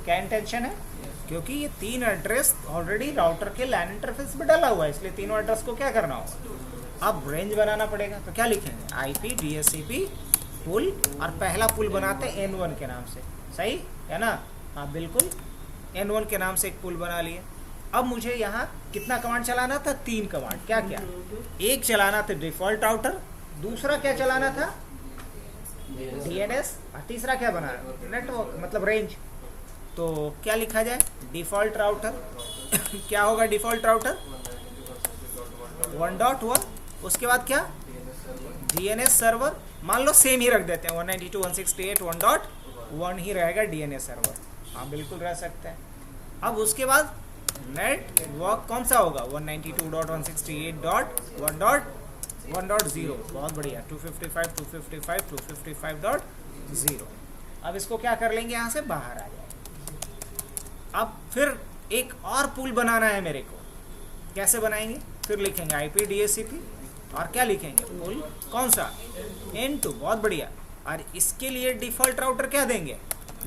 क्या इंटेंशन है? क्योंकि ये 3 एड्रेस ऑलरेडी राउटर के LAN इंटरफेस पे डाला हुआ है, इसलिए तीनों एड्रेस को क्या करना होगा, अब रेंज बनाना पड़ेगा। तो क्या लिखेंगे IP DHCP पुल और पहला पुल बनाते हैं N1 के नाम से, सही है ना? हाँ बिल्कुल, N1 के नाम से एक पुल बना लिए। अब मुझे यहाँ कितना कमांड चलाना था, 3 कमांड। क्या क्या, एक चलाना था डिफॉल्ट राउटर, दूसरा क्या चलाना था DNS और तीसरा क्या बनाना नेटवर्क मतलब रेंज। तो क्या लिखा जाए, डिफॉल्ट राउटर क्या होगा डिफॉल्ट राउटर 1.1, उसके बाद क्या DNS सर्वर, मान लो सेम ही रख देते हैं 192.168.1.1 ही रहेगा DNS सर्वर। हाँ बिल्कुल रह सकते हैं। अब उसके बाद नेटवर्क कौन सा होगा 192.168.1.1.0, बहुत बढ़िया 255.255.255.0। अब इसको क्या कर लेंगे, यहाँ से बाहर आ जाए। अब फिर एक और पुल बनाना है मेरे को, कैसे बनाएंगे, फिर लिखेंगे IP DHCP और क्या लिखेंगे पुल कौन सा N2, बहुत बढ़िया। और इसके लिए डिफॉल्ट राउटर क्या देंगे,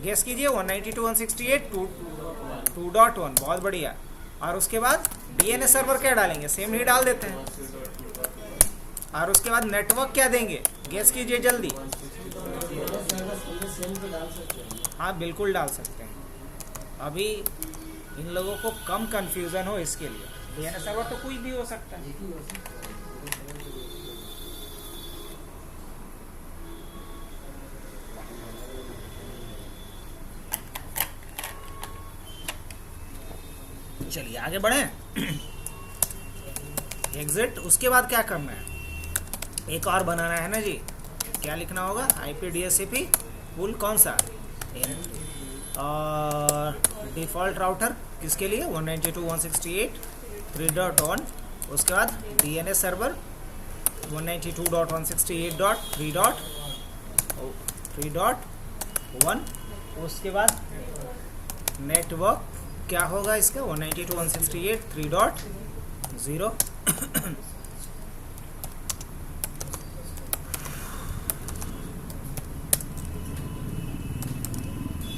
गेस कीजिए 192.168.2.1, बहुत बढ़िया। और उसके बाद DNS सर्वर क्या डालेंगे, सेम ही डाल देते हैं। और उसके बाद नेटवर्क क्या देंगे, गेस कीजिए जल्दी। हाँ बिल्कुल डाल सकते हैं। अभी इन लोगों को कम कंफ्यूजन हो इसके लिए डीएनएस सर्वर तो कोई भी हो सकता है। चलिए आगे बढ़े। एग्जिट, उसके बाद क्या करना है, एक और बनाना है ना जी। क्या लिखना होगा, आईपी डीएचसीपी पुल कौन सा, और डिफ़ॉल्ट राउटर किसके लिए 192.168.3.1, उसके बाद डीएनएस सर्वर 192.168.3.1, उसके बाद नेटवर्क क्या होगा इसका 192.168.3.0।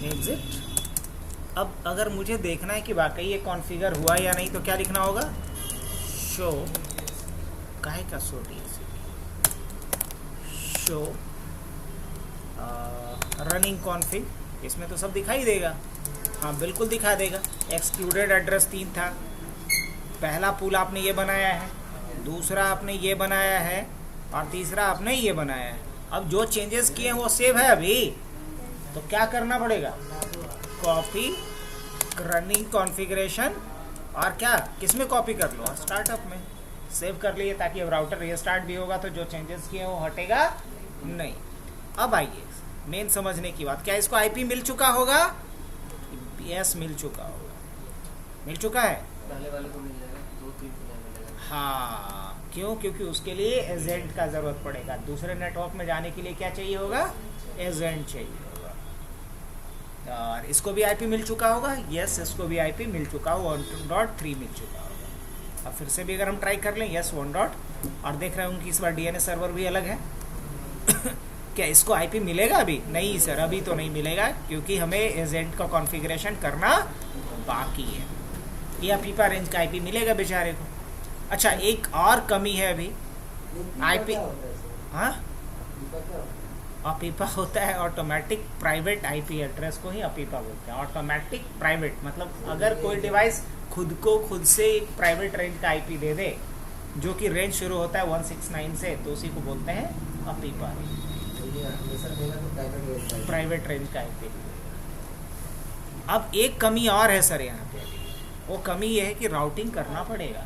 एग्जिट। अब अगर मुझे देखना है कि वाकई ये कॉन्फ़िगर हुआ या नहीं तो क्या लिखना होगा, शो काहे का शो शो रनिंग कॉन्फ़िग, इसमें तो सब दिखाई देगा। हाँ बिल्कुल दिखा देगा। एक्सक्लूडेड एड्रेस 3 था, पहला पूल आपने ये बनाया है, दूसरा आपने ये बनाया है, और तीसरा आपने ये बनाया है। अब जो चेंजेस किए हैं वो सेव है अभी, तो क्या करना पड़ेगा, कॉपी रनिंग कॉन्फ़िगरेशन, और क्या किस में कॉपी कर लो, स्टार्टअप में सेव कर लिए, ताकि अब राउटर रीस्टार्ट भी होगा तो जो चेंजेस किए वो हटेगा नहीं। अब आइए मेन समझने की बात, क्या इसको आईपी मिल चुका होगा, यस मिल चुका होगा, मिल चुका है। पहले वाले को मिल जाएगा, 2-3 को नहीं मिलेगा। हाँ क्यों, क्योंकि उसके लिए एजेंट का ज़रूरत पड़ेगा, दूसरे नेटवर्क में जाने के लिए क्या चाहिए होगा, एजेंट चाहिए होगा। और इसको भी आईपी मिल चुका होगा, यस इसको भी आईपी मिल चुका होगा, 1.3 मिल चुका होगा। अब फिर से भी अगर हम ट्राई कर लें, यस 1. और देख रहे होंगे कि इस बार डीएनएस सर्वर भी अलग है। क्या इसको आईपी मिलेगा अभी, नहीं सर अभी तो नहीं मिलेगा, क्योंकि हमें एजेंट का कॉन्फ़िगरेशन करना बाकी है। या पीपा रेंज का आईपी मिलेगा बेचारे को। अच्छा एक और कमी है अभी आईपी, हाँ अपीपा होता है ऑटोमेटिक प्राइवेट आईपी एड्रेस को ही अपीपा बोलते हैं। ऑटोमेटिक प्राइवेट मतलब अगर कोई डिवाइस खुद से एक प्राइवेट रेंज का आईपी दे दे, जो कि रेंज शुरू होता है 169 से, तो उसी को बोलते हैं अपीपा, प्राइवेट रेंज का आईपी। अब एक कमी और है सर यहाँ पे, वो कमी ये है कि राउटिंग करना पड़ेगा।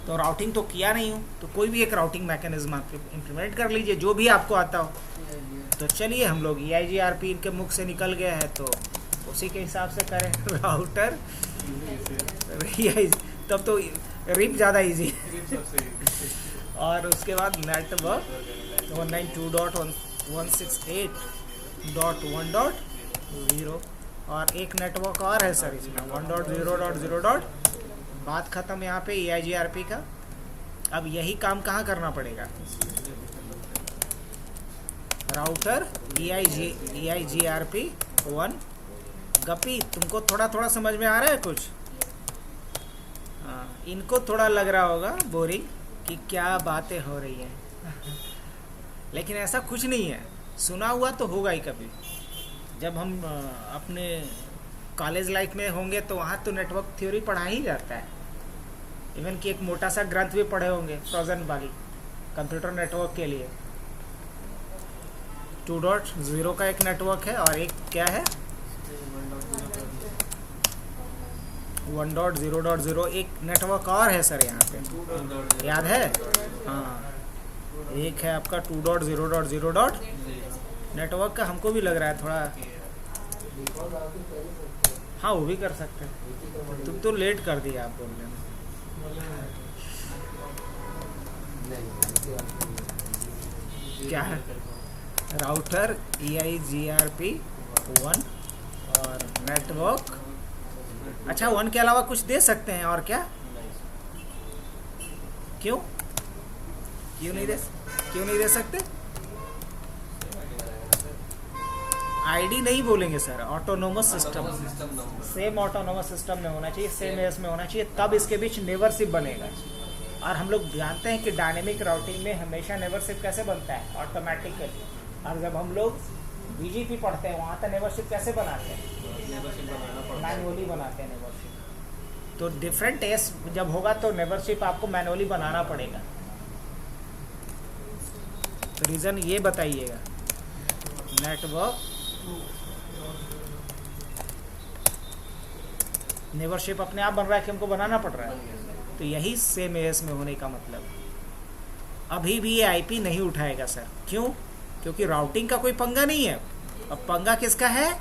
तो राउटिंग तो किया नहीं हूँ, तो कोई भी एक राउटिंग मैकेनिज्म आप इम्प्लीमेंट कर लीजिए, जो भी आपको आता हो। तो चलिए हम लोग EIGRP इनके मुख से निकल गया है तो उसी के हिसाब से करें। राउटर तब तो रिप ज़्यादा इजी और उसके बाद नेटवर्क 192.168.1.0 और एक नेटवर्क और है सर इसमें 1.0.0. बात ख़त्म यहाँ पे EIGRP का। अब यही काम कहाँ करना पड़ेगा, राउटर EIGRP 1. गपी तुमको थोड़ा समझ में आ रहा है कुछ? हाँ, इनको थोड़ा लग रहा होगा बोरिंग कि क्या बातें हो रही हैं लेकिन ऐसा कुछ नहीं है, सुना हुआ तो होगा ही कभी। जब हम अपने कॉलेज लाइफ में होंगे तो वहाँ तो नेटवर्क थ्योरी पढ़ा ही जाता है। इवन कि एक मोटा सा ग्रंथ भी पढ़े होंगे फ्रोजन वाली कंप्यूटर नेटवर्क के लिए। 2.0 का एक नेटवर्क है और एक क्या है 1.0.0 एक नेटवर्क और है सर यहाँ पे, याद है? हाँ एक है आपका 2.0.0. नेटवर्क का हमको भी लग रहा है थोड़ा, हाँ वो भी कर सकते हैं। तुम तो लेट कर दिया आप बोलने में। क्या है राउटर EIGRP 1 और नेटवर्क। अच्छा 1 के अलावा कुछ दे सकते हैं और क्या? क्यों नहीं दे सकते? आईडी नहीं बोलेंगे sir, autonomous system, same autonomous system में होना चाहिए, सेम एस में होना चाहिए, तब इसके बीच नेबरशिप बनेगा। और हम लोग जानते हैं कि डायनेमिक राउटिंग में हमेशा नेबरशिप कैसे बनता है, ऑटोमेटिकली। और जब हम लोग बीजीपी पढ़ते हैं वहाँ तो नेबरशिप कैसे बनाते हैं, नेबरशिप बनाना पड़ता है। मैनुअली बनाते हैं नेबरशिप। तो डिफरेंट एस जब होगा तो नेबरशिप आपको मैनुअली बनाना पड़ेगा। तो रीज़न ये बताइएगा, नेटवर्क नेबरशिप अपने आप बन रहा है कि हमको बनाना पड़ रहा है? तो यही सेम एस में होने का मतलब। अभी भी ये आईपी नहीं उठाएगा सर, क्यों? क्योंकि राउटिंग का कोई पंगा नहीं है। अब पंगा किसका है?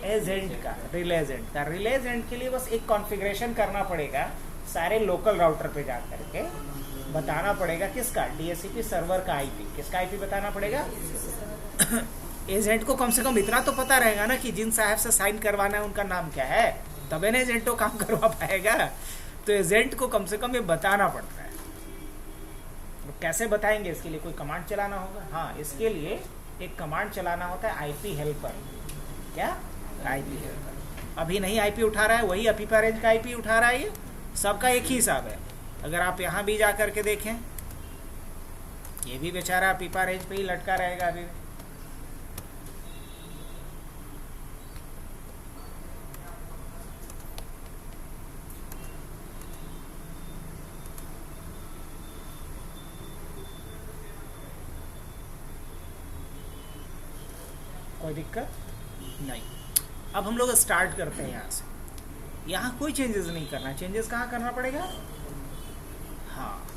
एजेंट का, रिले एजेंट का। रिले एजेंट के लिए बस एक कॉन्फ़िगरेशन करना पड़ेगा, सारे लोकल राउटर पे जा करके बताना पड़ेगा किसका, डीएचसीपी सर्वर का आईपी। किसका आईपी बताना पड़ेगा? एजेंट को कम से कम इतना तो पता रहेगा ना कि जिन साहब से साइन करवाना है उनका नाम क्या है, तबे ना एजेंट को काम करवा पाएगा। तो एजेंट को कम से कम ये बताना पड़ता है। तो कैसे बताएंगे? इसके लिए कोई कमांड चलाना होगा। हाँ, इसके लिए एक कमांड चलाना होता है, आईपी हेल्पर। क्या? IP helper. अभी नहीं आईपी उठा रहा है, वही अपीपा रेंज का आईपी उठा रहा है। ये सबका एक ही हिसाब है। अगर आप यहाँ भी जा करके देखें, ये भी बेचारा अपीपा रेंज पे ही लटका रहेगा अभी। कोई दिक्कत नहीं। अब हम लोग स्टार्ट करते हैं यहाँ से। यहाँ कोई चेंजेस नहीं करना। चेंजेस कहाँ करना पड़ेगा? हाँ,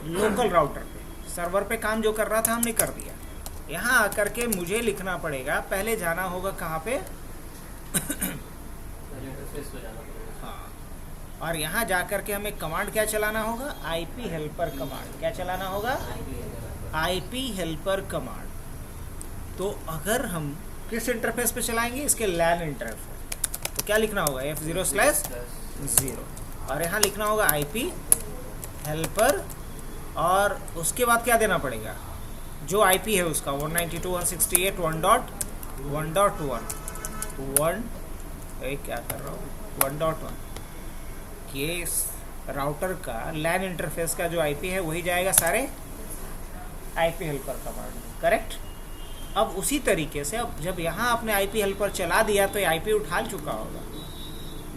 लोकल राउटर पे, सर्वर पे काम जो कर रहा था हमने कर दिया। यहाँ आकर के मुझे लिखना पड़ेगा, पहले जाना होगा कहाँ पे? इंटरफेस पे जाना पड़ेगा। हाँ, और यहाँ जा करके हमें कमांड क्या चलाना होगा? IP helper command. क्या चलाना होगा? IP helper command. तो अगर हम किस इंटरफेस पे चलाएंगे? इसके लैन इंटरफेस। तो क्या लिखना होगा? F0/0 और यहाँ लिखना होगा IP हेल्पर। और उसके बाद क्या देना पड़ेगा? जो IP है उसका 192.168.1.1 क्या कर रहा हूँ 1.1 के राउटर का लैन इंटरफेस का जो IP है वही जाएगा सारे IP हेल्पर कमांड में। करेक्ट? अब उसी तरीके से अब जब यहाँ आपने आईपी हेल्पर चला दिया तो ये आईपी उठा चुका होगा?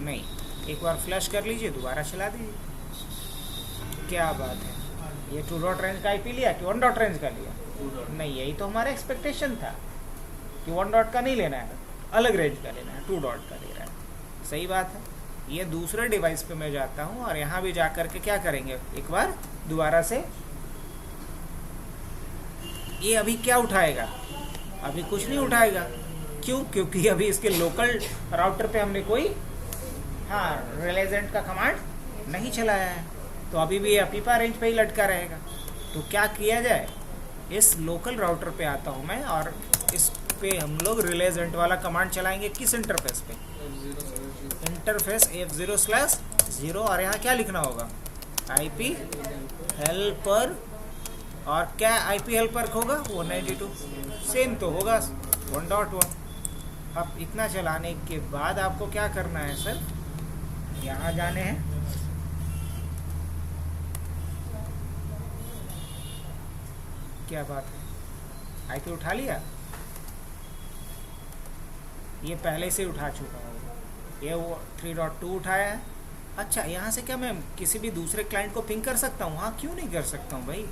नहीं। एक बार फ्लैश कर लीजिए, दोबारा चला दीजिए। क्या बात है, ये 2 डॉट रेंज का आईपी लिया कि 1 डॉट रेंज का लिया? नहीं, यही तो हमारा एक्सपेक्टेशन था कि 1 डॉट का नहीं लेना है, अलग रेंज का लेना है, 2 डॉट का ले रहा है। सही बात है। ये दूसरे डिवाइस पे मैं जाता हूँ और यहाँ भी जा करके क्या करेंगे, एक बार दोबारा से। ये अभी क्या उठाएगा? अभी कुछ नहीं उठाएगा। क्यों? क्योंकि अभी इसके लोकल राउटर पे हमने कोई रिले एजेंट का कमांड नहीं चलाया है। तो अभी भी ये अपीपा रेंज पे ही लटका रहेगा। तो क्या किया जाए? इस लोकल राउटर पे आता हूँ मैं और इस पे हम लोग रिले एजेंट वाला कमांड चलाएंगे। किस इंटरफेस पे? Interface F0/0। और यहाँ क्या लिखना होगा? IP helper. और क्या IP हेल्पर होगा? 192। सेम तो होगा 1.1। अब इतना चलाने के बाद आपको क्या करना है सर? यहाँ जाने हैं, क्या बात है, IP उठा लिया? ये पहले से उठा चुका है। ये वो 3.2 उठाया है। अच्छा, यहाँ से क्या मैं किसी भी दूसरे क्लाइंट को पिंग कर सकता हूँ? हाँ, क्यों नहीं कर सकता हूँ भाई।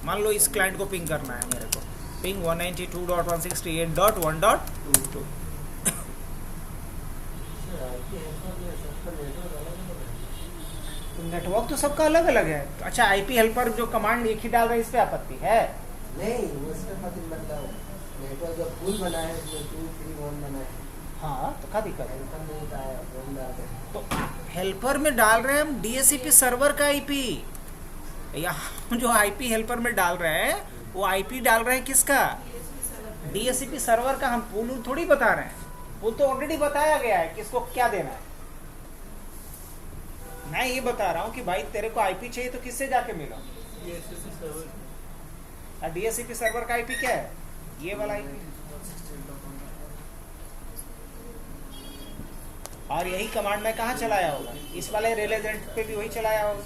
मान लो इस क्लाइंट को पिंग करना है मेरे को, पिंग 192.168.1.2। नेटवर्क तो सबका अलग अलग है। अच्छा, आईपी हेल्पर जो कमांड एक ही डाल रहे हैं, इस पे आपत्ति है? नहीं, उसका मतलब नेटवर्क जो पूल बना है उसमें 2, 3, 1 बना है। हाँ, तो क्या दिक्कत है? हेल्पर नहीं था, वन डाल रहे हैं। तो हेल्पर में डाल रहे हैं हम डीएचसीपी सर्वर का आईपी। यहाँ जो आईपी हेल्पर में डाल रहे हैं वो आईपी डाल रहे हैं किसका? डीएचसीपी सर्वर का। हम पूल थोड़ी बता रहे हैं, पूल तो ऑलरेडी बताया गया है किसको क्या देना है। मैं ये बता रहा हूँ कि भाई तेरे को आईपी चाहिए तो किससे जाके मिलो? डीएचसीपी सर्वर का आईपी क्या है? ये वाला आईपी। और यही कमांड में कहाँ चलाया होगा? इस वाले रिले एजेंट पे भी वही चलाया होगा।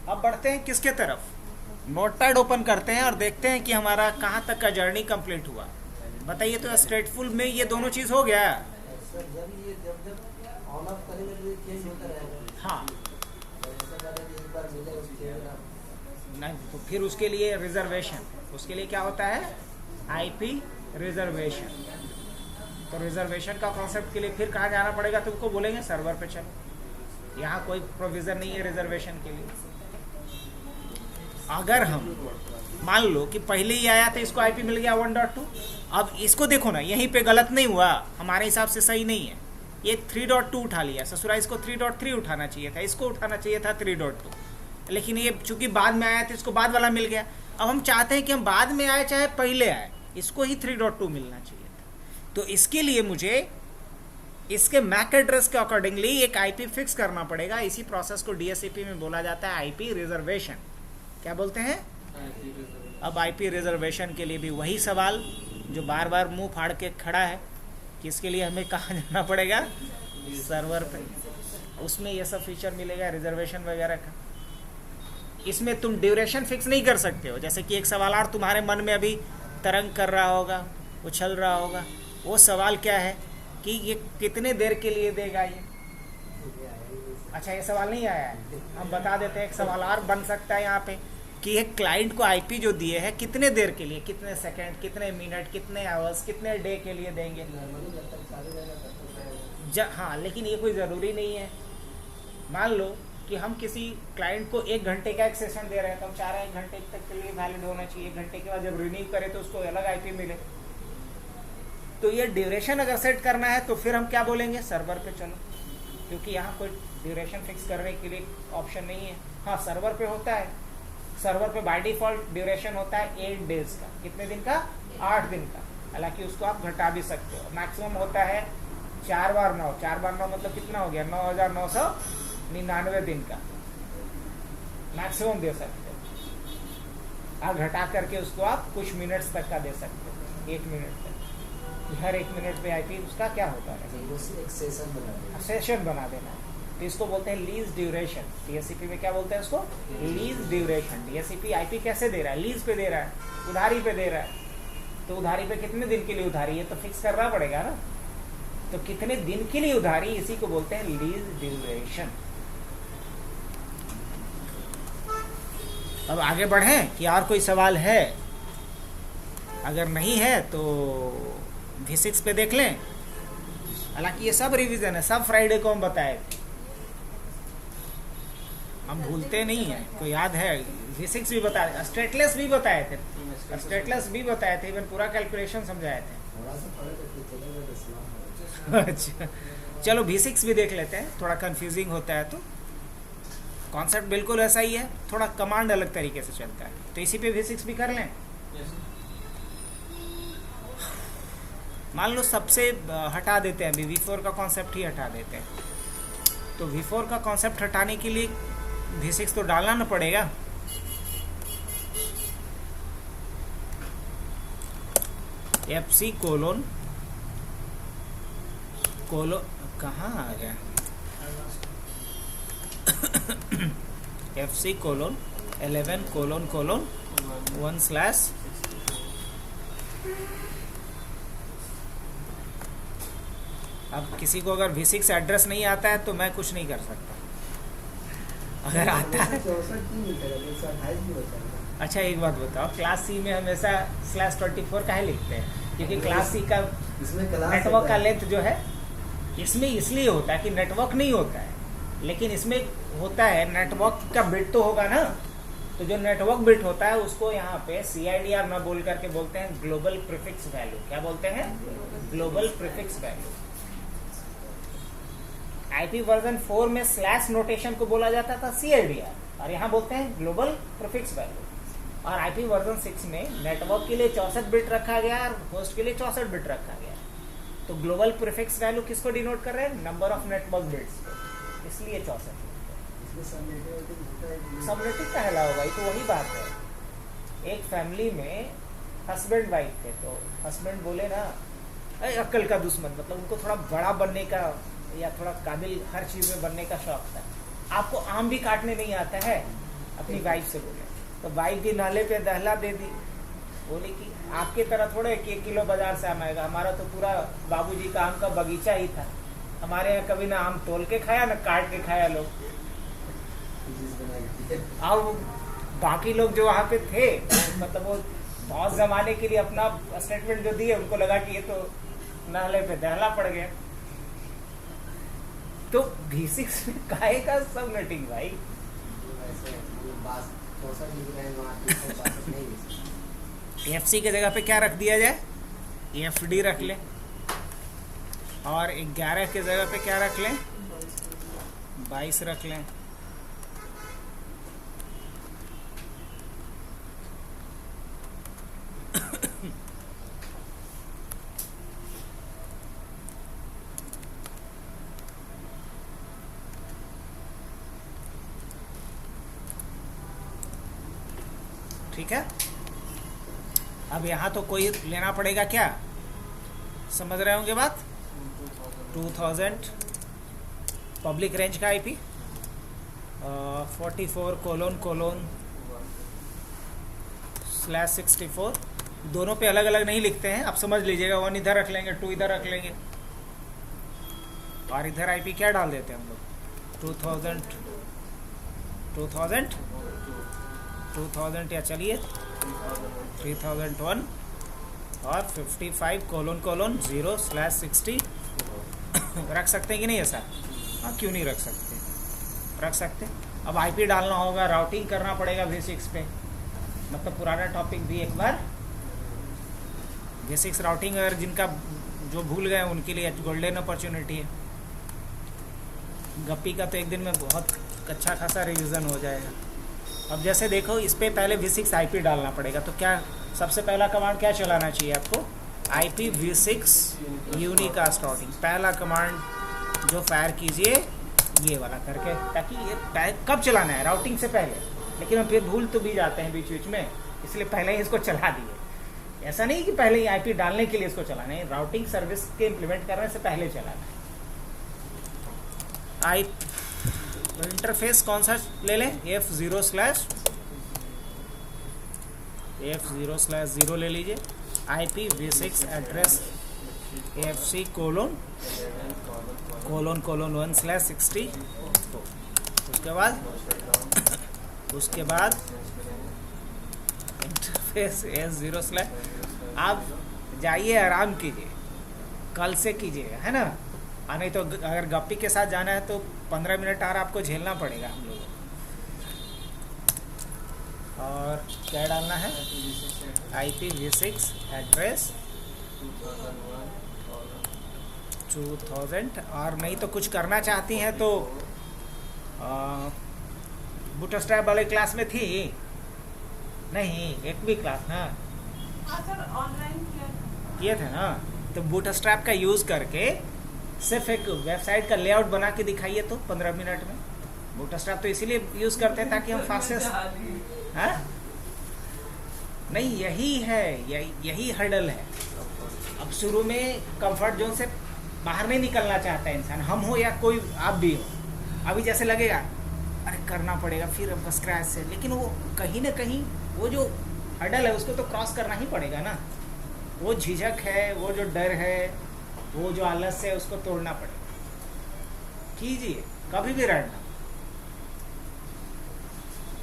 अब बढ़ते हैं किसके तरफ, नोटपैड ओपन करते हैं और देखते हैं कि हमारा कहाँ तक का जर्नी कंप्लीट हुआ। बताइए तो स्ट्रेटफुल में ये दोनों चीज़ हो गया। सर जब ऑन ऑफ करेंगे तो ये चेंज होता रहेगा। हाँ ऐसा करें कि एक बार मिले उस चेंज नहीं, तो फिर उसके लिए रिजर्वेशन, उसके लिए क्या होता है, आईपी रिजर्वेशन। तो रिजर्वेशन का कॉन्सेप्ट के लिए फिर कहाँ जाना पड़ेगा, तुमको बोलेंगे सर्वर पे चलो। यहाँ कोई प्रोविज़न नहीं है रिजर्वेशन के लिए। अगर हम मान लो कि पहले ही आया तो इसको आईपी मिल गया 1.2, अब इसको देखो ना, यहीं पे गलत नहीं हुआ, हमारे हिसाब से सही नहीं है। ये 3.2 उठा लिया, ससुरा इसको 3.3 उठाना चाहिए था, इसको उठाना चाहिए था 3.2, लेकिन ये चूंकि बाद में आया तो इसको बाद वाला मिल गया। अब हम चाहते हैं कि हम बाद में आए चाहे पहले आए, इसको ही 3.2 मिलना चाहिए था। तो इसके लिए मुझे इसके मैक एड्रेस के अकॉर्डिंगली एक आईपी फिक्स करना पड़ेगा। इसी प्रोसेस को डीएससीपी में बोला जाता है आईपी रिजर्वेशन। क्या बोलते हैं? अब आईपी रिजर्वेशन के लिए भी वही सवाल जो बार बार मुंह फाड़ के खड़ा है कि इसके लिए हमें कहाँ जाना पड़ेगा, सर्वर पे। उसमें ये सब फीचर मिलेगा रिजर्वेशन वगैरह का। इसमें तुम ड्यूरेशन फिक्स नहीं कर सकते हो, जैसे कि एक सवाल और तुम्हारे मन में अभी तरंग कर रहा होगा, उछल रहा होगा। वो सवाल क्या है कि ये कितने देर के लिए देगा ये। अच्छा, ये सवाल नहीं आया है, हम बता देते हैं। एक सवाल और बन सकता है यहाँ पे कि एक क्लाइंट को आईपी जो दिए है कितने देर के लिए, कितने सेकंड, कितने मिनट, कितने आवर्स, कितने डे के लिए देंगे। हाँ, लेकिन ये कोई ज़रूरी नहीं है। मान लो कि हम किसी क्लाइंट को 1 घंटे का एक सेशन दे रहे हैं, तो हम चाह रहे हैं 1 घंटे तक के लिए वैलिड होना चाहिए। 1 घंटे के बाद जब रिन्यू करें तो उसको अलग आईपी मिले। तो ये ड्यूरेशन अगर सेट करना है तो फिर हम क्या बोलेंगे, सर्वर पे चलो, क्योंकि यहाँ कोई ड्यूरेशन फिक्स करने के लिए ऑप्शन नहीं है। हाँ, सर्वर पे होता है। सर्वर पे बाय डिफॉल्ट ड्यूरेशन होता है 8 डेज का। कितने दिन का? 8 दिन का। हालांकि उसको आप घटा भी सकते हो। मैक्सिमम होता है 4 बार 9। 4 बार 9 मतलब कितना हो गया? 9,999 दिन का मैक्सिमम दे सकते हो। आप घटा करके उसको आप कुछ मिनट्स तक का दे सकते हो, 1 मिनट तक। हर 1 मिनट पे आईपी उसका क्या होता है, एक सेशन बना देना। तो इसको बोलते हैं लीज ड्यूरेशन। डीएससीपी में क्या बोलते हैं उसको? Lease duration. डीएससीपी आईपी कैसे दे रहा है? लीज पे दे रहा है, उधारी पे दे रहा है। तो उधारी पे कितने दिन के लिए उधारी है तो फिक्स करना पड़ेगा ना। तो कितने दिन के लिए उधारी, इसी को बोलते हैं लीज ड्यूरेशन। अब आगे बढ़ें कि और कोई सवाल है? अगर नहीं है तो V6 पे देख लें। हालांकि ये सब रिवीजन है, सब फ्राइडे को हम बताए थे, हम भूलते नहीं है। कोई याद है? V6 भी बताए, स्टेटलेस भी बताए थे, स्टेटलेस भी बताए थे, इवन पूरा कैलकुलेशन समझाए थे। अच्छा, चलो V6 भी देख लेते हैं, थोड़ा कंफ्यूजिंग होता है। तो कॉन्सेप्ट बिल्कुल ऐसा ही है, थोड़ा कमांड अलग तरीके से चलता है। तो इसी पे V6 भी कर लें। मान लो सबसे हटा देते हैं, अभी V4 का कॉन्सेप्ट ही हटा देते हैं। तो V4 का कॉन्सेप्ट हटाने के लिए V6 तो डालना ना पड़ेगा। FC कोलोन कहाँ आ गया? FC Cologne 11 Cologne 1/। अब किसी को अगर V6 एड्रेस नहीं आता है तो मैं कुछ नहीं कर सकता। अगर आता है, अच्छा एक बात बताओ, क्लास सी में हमेशा /24 काहे लिखते हैं? क्योंकि क्लास सी का नेटवर्क का लेंथ जो है इसमें इसलिए होता है कि नेटवर्क नहीं होता है, लेकिन इसमें होता है नेटवर्क का बिट तो होगा ना। तो जो नेटवर्क बिट होता है उसको यहाँ पे CIDR ना बोल करके बोलते हैं ग्लोबल प्रीफिक्स वैल्यू। क्या बोलते हैं? Global prefix value. IP version 4 में स्लैश नोटेशन को बोला जाता था CIDR, और यहाँ बोलते हैं ग्लोबल प्रीफिक्स वैल्यू। और आईपी वर्जन 6 में नेटवर्क के लिए 64 बिट रखा गया और होस्ट के लिए 64 बिट रखा गया। तो ग्लोबल प्रीफिक्स वैल्यू किसको डिनोट कर रहे हैं? नंबर ऑफ नेटवर्क बिट्स को, इसलिए 64। सबनेटिंग का हला होगा, ये तो वही बात है। एक फैमिली में हस्बैंड वाइफ थे, तो हस्बैंड बोले ना, अक्ल का दुश्मन, मतलब उनको थोड़ा बड़ा बनने का या थोड़ा काबिल हर चीज़ में बनने का शौक था। आपको आम भी काटने नहीं आता है अपनी वाइफ से बोले, तो वाइफ भी नाले पे दहला दे दी, बोली कि आपके तरह थोड़े कि 1 किलो बाजार से आम आएगा, हमारा तो पूरा बाबूजी का आम का बगीचा ही था, हमारे यहाँ कभी ना आम तोल के खाया ना काट के खाया लोग। अब बाकी लोग जो वहाँ पे थे, मतलब वो बहुत जमाने के लिए अपना स्टेटमेंट जो दिए, उनको लगा कि ये तो नाले पे दहला पड़ गया। तो V6 में काहे का सब नेटिंग भाई। FC के जगह पे क्या रख दिया जाए, FD रख ले, और 11 के जगह पे क्या रख लें, 22 रख लें। ठीक है, अब यहाँ तो कोई लेना पड़ेगा क्या, समझ रहे होंगे बात। 2000 पब्लिक रेंज का IP 44::/64, दोनों पे अलग अलग नहीं लिखते हैं, आप समझ लीजिएगा। 1 इधर रख लेंगे, 2 इधर रख लेंगे, और इधर IP क्या डाल देते हैं हम लोग, 2000 या चलिए 3001 और 55::0/60 रख सकते हैं कि नहीं ऐसा? हाँ, क्यों नहीं रख सकते, रख सकते। अब IP डालना होगा, राउटिंग करना पड़ेगा V6 पे, मतलब पुराना टॉपिक भी एक बार। V6 राउटिंग अगर जिनका जो भूल गए उनके लिए गोल्डन अपॉर्चुनिटी है। गप्पी का तो एक दिन में बहुत अच्छा खासा रिवीजन हो जाएगा। अब जैसे देखो, इस पे पहले V6 IP डालना पड़ेगा, तो क्या सबसे पहला कमांड क्या चलाना चाहिए आपको, IPv6 यूनिकास्ट राउटिंग। पहला कमांड जो फायर कीजिए ये वाला करके, ताकि ये कब चलाना है, राउटिंग से पहले। लेकिन हम फिर भूल तो भी जाते हैं बीच बीच में, इसलिए पहले ही इसको चला दिए। ऐसा नहीं कि पहले ही IP डालने के लिए इसको चलाना है, राउटिंग सर्विस के इम्प्लीमेंट करने से पहले चलाना है। इंटरफेस कौन सा ले लें, F0/0 ले लीजिए। IPv6 address FC::1/60। उसके बाद इंटरफेस S0/। आप जाइए, आराम कीजिए, कल से कीजिए, है ना। नहीं तो अगर गप्पी के साथ जाना है तो 15 मिनट और आपको झेलना पड़ेगा हम लोगों को। और क्या डालना है, IPv6 एड्रेस 2000। और नहीं तो कुछ करना चाहती हैं तो बूटस्ट्रैप वाले क्लास में थी नहीं, एक भी क्लास ना ऑनलाइन किए थे ना, तो बूटस्ट्रैप का यूज़ करके सिर्फ एक वेबसाइट का लेआउट बना के दिखाइए तो 15 मिनट में। बूटस्ट्रैप तो इसीलिए यूज़ करते हैं ताकि हम फास्टेस्ट, हाँ नहीं, यही हर्डल है। अब शुरू में कंफर्ट जोन से बाहर नहीं निकलना चाहता है इंसान, हम हो या कोई आप भी हो। अभी जैसे लगेगा अरे करना पड़ेगा फिर अब स्क्रैच से, लेकिन वो कहीं ना कहीं वो जो हर्डल है उसको तो क्रॉस करना ही पड़ेगा ना। वो झिझक है, वो जो डर है, वो जो आलस है, उसको तोड़ना पड़ेगा। कीजिए, कभी भी डरना।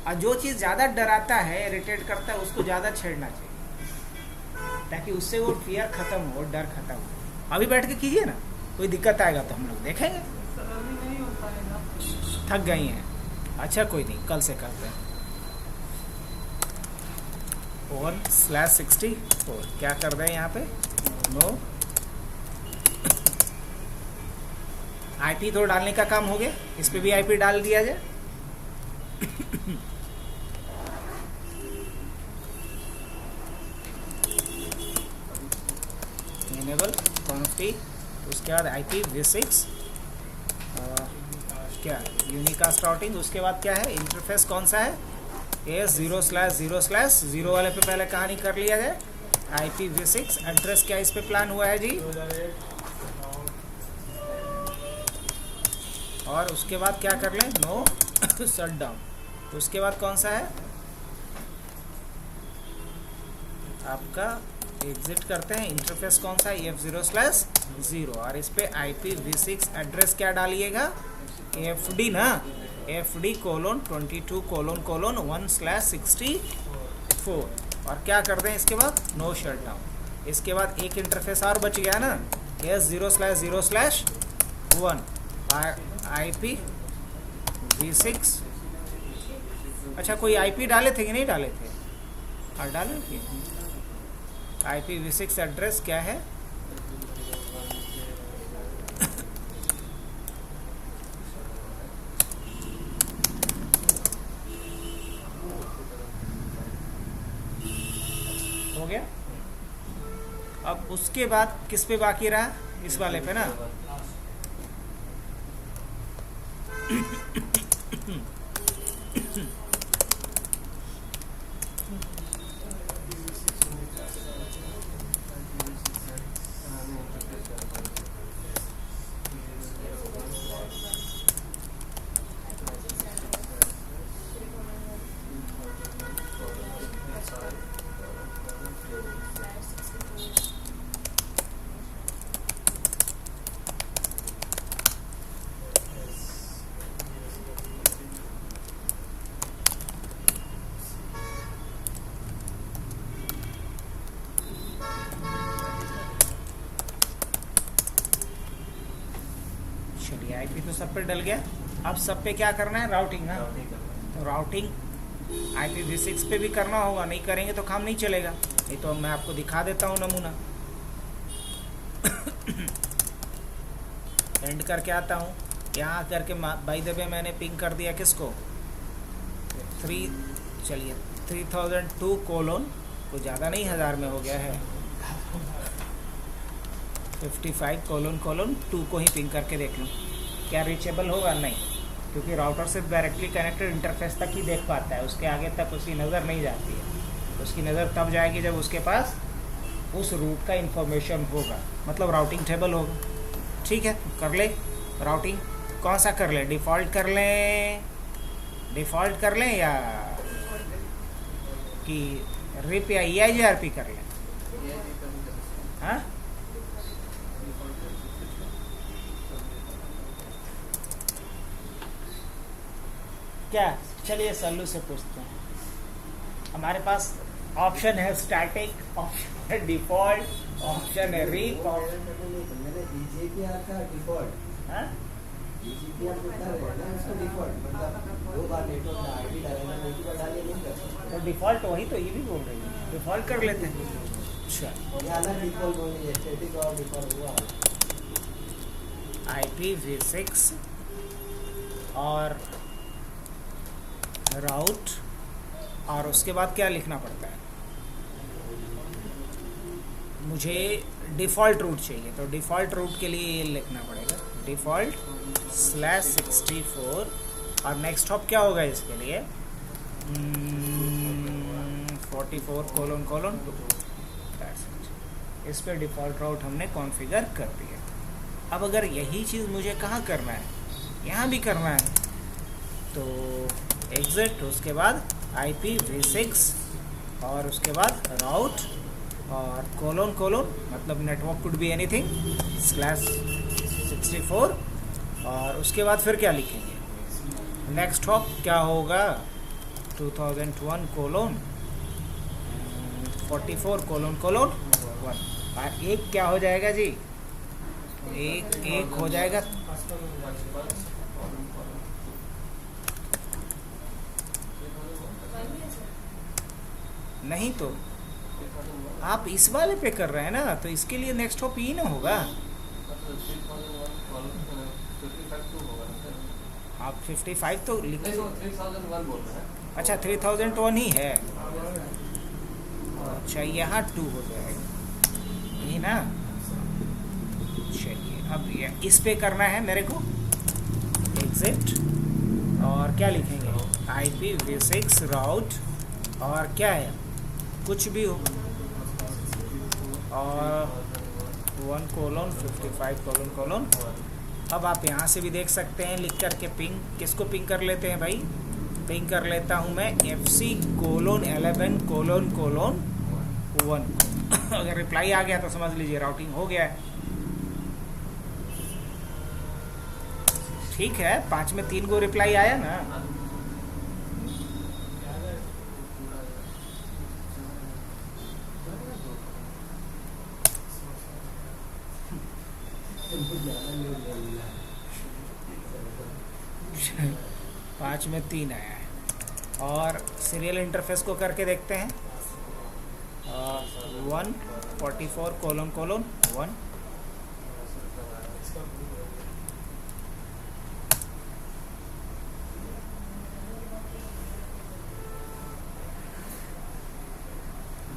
और जो चीज़ ज़्यादा डराता है, इरिटेट करता है, उसको ज़्यादा छेड़ना चाहिए ताकि उससे वो फियर खत्म हो, डर खत्म हो। अभी बैठ के कीजिए ना, कोई दिक्कत आएगा तो हम लोग देखेंगे। थक गई हैं, अच्छा कोई नहीं, कल से करते हैं। 1/64 क्या कर रहे हैं यहाँ पे, नो IP तो डालने का काम हो गया, इस पे भी IP डाल दिया जाए। इनेबल कॉन्फी, उसके बाद IPv6 क्या यूनिकास्ट राउटिंग। उसके बाद क्या है, इंटरफेस कौन सा है, S0/0/0 वाले पे पहले कहानी कर लिया जाए। IPv6 एड्रेस क्या इस पे प्लान हुआ है जी, और उसके बाद क्या कर लें, नो शट डाउन। उसके बाद कौन सा है आपका, एग्जिट करते हैं, इंटरफेस कौन सा है, F0/0, और इस पे IPv6 एड्रेस क्या डालिएगा, FD ना, FD:22:1/64, और क्या कर दें इसके बाद, नो शटडाउन। इसके बाद एक इंटरफेस और बच गया ना, S0/0/1 IPv6। अच्छा कोई IP डाले थे कि नहीं डाले थे, हाँ डाले थे। IPv6 एड्रेस क्या है, हो गया। अब उसके बाद किस पे बाकी रहा, इस वाले पे ना, चलिए IP तो सब पे डल गया। अब सब पे क्या करना है, राउटिंग ना, तो राउटिंग IPv6 पे भी करना होगा, नहीं करेंगे तो काम नहीं चलेगा। नहीं तो मैं आपको दिखा देता हूँ नमूना। एंड करके आता हूँ, यहाँ करके बाय द वे मैंने पिंग कर दिया किसको, 3002 कोलोन, कुछ ज़्यादा नहीं, 1000 में हो गया है, 55::2 को ही पिंग करके देख लूँ क्या रीचेबल होगा, नहीं, क्योंकि राउटर से डायरेक्टली कनेक्टेड इंटरफेस तक ही देख पाता है, उसके आगे तक उसकी नज़र नहीं जाती है। उसकी नज़र तब जाएगी जब उसके पास उस रूट का इंफॉर्मेशन होगा, मतलब राउटिंग टेबल होगा। ठीक है, कर ले राउटिंग, कौन सा कर ले, डिफ़ॉल्ट कर लें या कि रिप या EIGRP कर लें, हाँ क्या, चलिए सल्लू से पूछते हैं। हमारे पास ऑप्शन है स्टैटिक, ऑप्शन है डिफ़ॉल्ट, ऑप्शन है रिप, मैंने BGPR का डिफ़ॉल्ट, हाँ BGPR कितना रहेगा उसका डिफ़ॉल्ट, मतलब 2 बार नेटवर्क का ID डालेगा, एक बार डालिए नहीं कर सकते। तो डिफ़ॉल्ट वही तो ये भी बोल रही है, डिफ़ॉल्ट कर लेते हैं। अच्छा ये अलग डिफ़ॉल्ट बोल रही है, स्टैटिक और डिफ़ॉल्ट हुआ। IPv6 और राउट, और उसके बाद क्या लिखना पड़ता है, मुझे डिफ़ॉल्ट रूट चाहिए, तो डिफ़ॉल्ट रूट के लिए ये लिखना पड़ेगा, डिफ़ॉल्ट/64, और नेक्स्ट हॉप क्या होगा इसके लिए, 44::2। इस पे डिफ़ॉल्ट राउट हमने कॉन्फ़िगर कर दिया। अब अगर यही चीज़ मुझे कहाँ करना है, यहाँ भी करना है, तो एग्जिट, उसके बाद IPv6, और उसके बाद राउट, और कोलोन, मतलब नेटवर्क कुड बी एनीथिंग, /64, और उसके बाद फिर क्या लिखेंगे, नेक्स्ट हॉप क्या होगा, 2001:44:1, और एक क्या हो जाएगा जी, एक हो जाएगा, नहीं तो आप इस वाले पे कर रहे हैं ना, तो इसके लिए नेक्स्ट हॉप ही ना होगा। आप 55 तो लिखे, 3001 बोल रहे हैं। अच्छा 3001 ही है, अच्छा यहाँ 2 हो जाएगा, यही ना। चलिए अब ये इस पे करना है मेरे को, एग्जिट, और क्या लिखेंगे, IPv6 राउट, और क्या है, कुछ भी हो, और 1:55::। अब आप यहाँ से भी देख सकते हैं लिख करके पिंग, किसको पिंग कर लेते हैं भाई, पिंग कर लेता हूँ मैं FC:11::1 अगर रिप्लाई आ गया तो समझ लीजिए राउटिंग हो गया है। ठीक है, 5 में 3 को रिप्लाई आया ना। पाँच में 3 आया है। और सीरियल इंटरफेस को करके देखते हैं। 144::1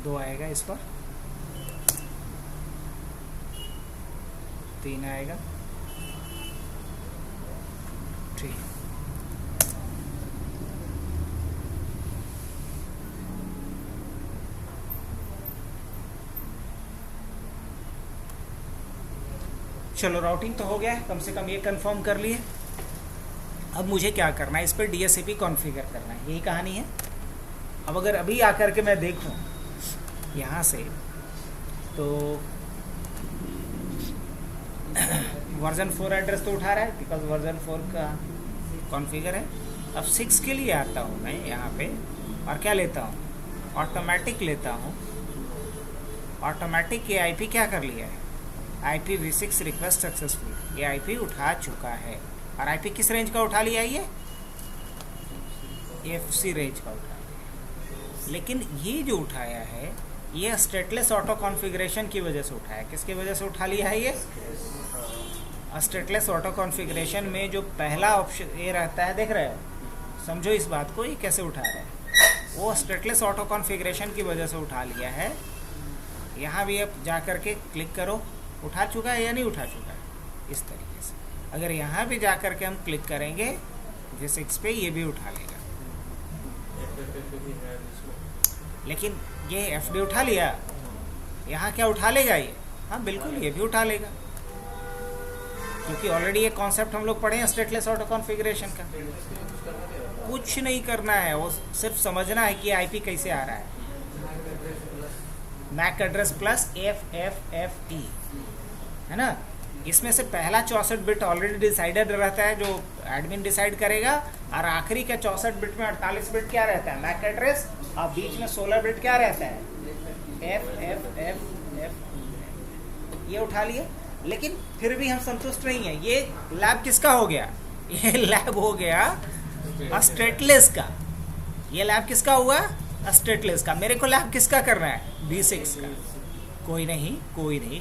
2 आएगा, इस पर 3 आएगा। ठीक, चलो राउटिंग तो हो गया है, कम से कम ये कंफर्म कर लिए। अब मुझे क्या करना है, इस पर DSCP कॉन्फ़िगर करना है, यही कहानी है। अब अगर अभी आकर के मैं देखूं यहाँ से तो वर्जन 4 एड्रेस तो उठा रहा है बिकॉज वर्जन 4 का कॉन्फ़िगर है। अब 6 के लिए आता हूँ मैं यहाँ पे और क्या लेता हूँ, ऑटोमेटिक लेता हूँ। ऑटोमेटिक ये IP क्या कर लिया है, IPv6 रिक्वेस्ट सक्सेसफुल, ये IP उठा चुका है। और IP किस रेंज का उठा लिया है, ये FC रेंज का उठा लिया। लेकिन ये जो उठाया है ये स्टेटलेस ऑटो कॉन्फ़िगरेशन की वजह से उठाया है। किसकी वजह से उठा लिया है, ये स्टेटलेस ऑटो कॉन्फ़िगरेशन में जो पहला ऑप्शन ये रहता है, देख रहे हो, समझो इस बात को, ये कैसे उठा रहा है, वो स्टेटलेस ऑटो कॉन्फ़िगरेशन की वजह से उठा लिया है। यहाँ भी अब जा कर के क्लिक करो, उठा चुका है या नहीं उठा चुका है, इस तरीके से। अगर यहाँ भी जा कर के हम क्लिक करेंगे V6 पे, ये भी उठा लेगा। लेकिन ये FD उठा लिया, यहाँ क्या उठा लेगा ये, हाँ बिल्कुल ये भी उठा लेगा, क्योंकि ऑलरेडी ये कॉन्सेप्ट हम लोग पढ़े हैं स्टेटलेस ऑटो कॉन्फ़िगरेशन का। कुछ नहीं करना है, वो सिर्फ समझना है कि IP कैसे आ रहा है। मैक एड्रेस प्लस FFFE है ना, इसमें से पहला 64 बिट ऑलरेडी डिसाइडेड रहता है, जो एडमिन डिसाइड करेगा, और आखिरी का 64 बिट में 48 बिट क्या रहता है, मैक एड्रेस, और बीच में 16 बिट क्या रहता है, FFFF। ये उठा लिए, लेकिन फिर भी हम संतुष्ट नहीं है। ये लैब किसका हो गया, ये लैब हो गया स्टेटलेस का। ये लैब किसका हुआ, स्टेटलेस का। मेरे को लैब किसका करना है, V6 का। कोई नहीं,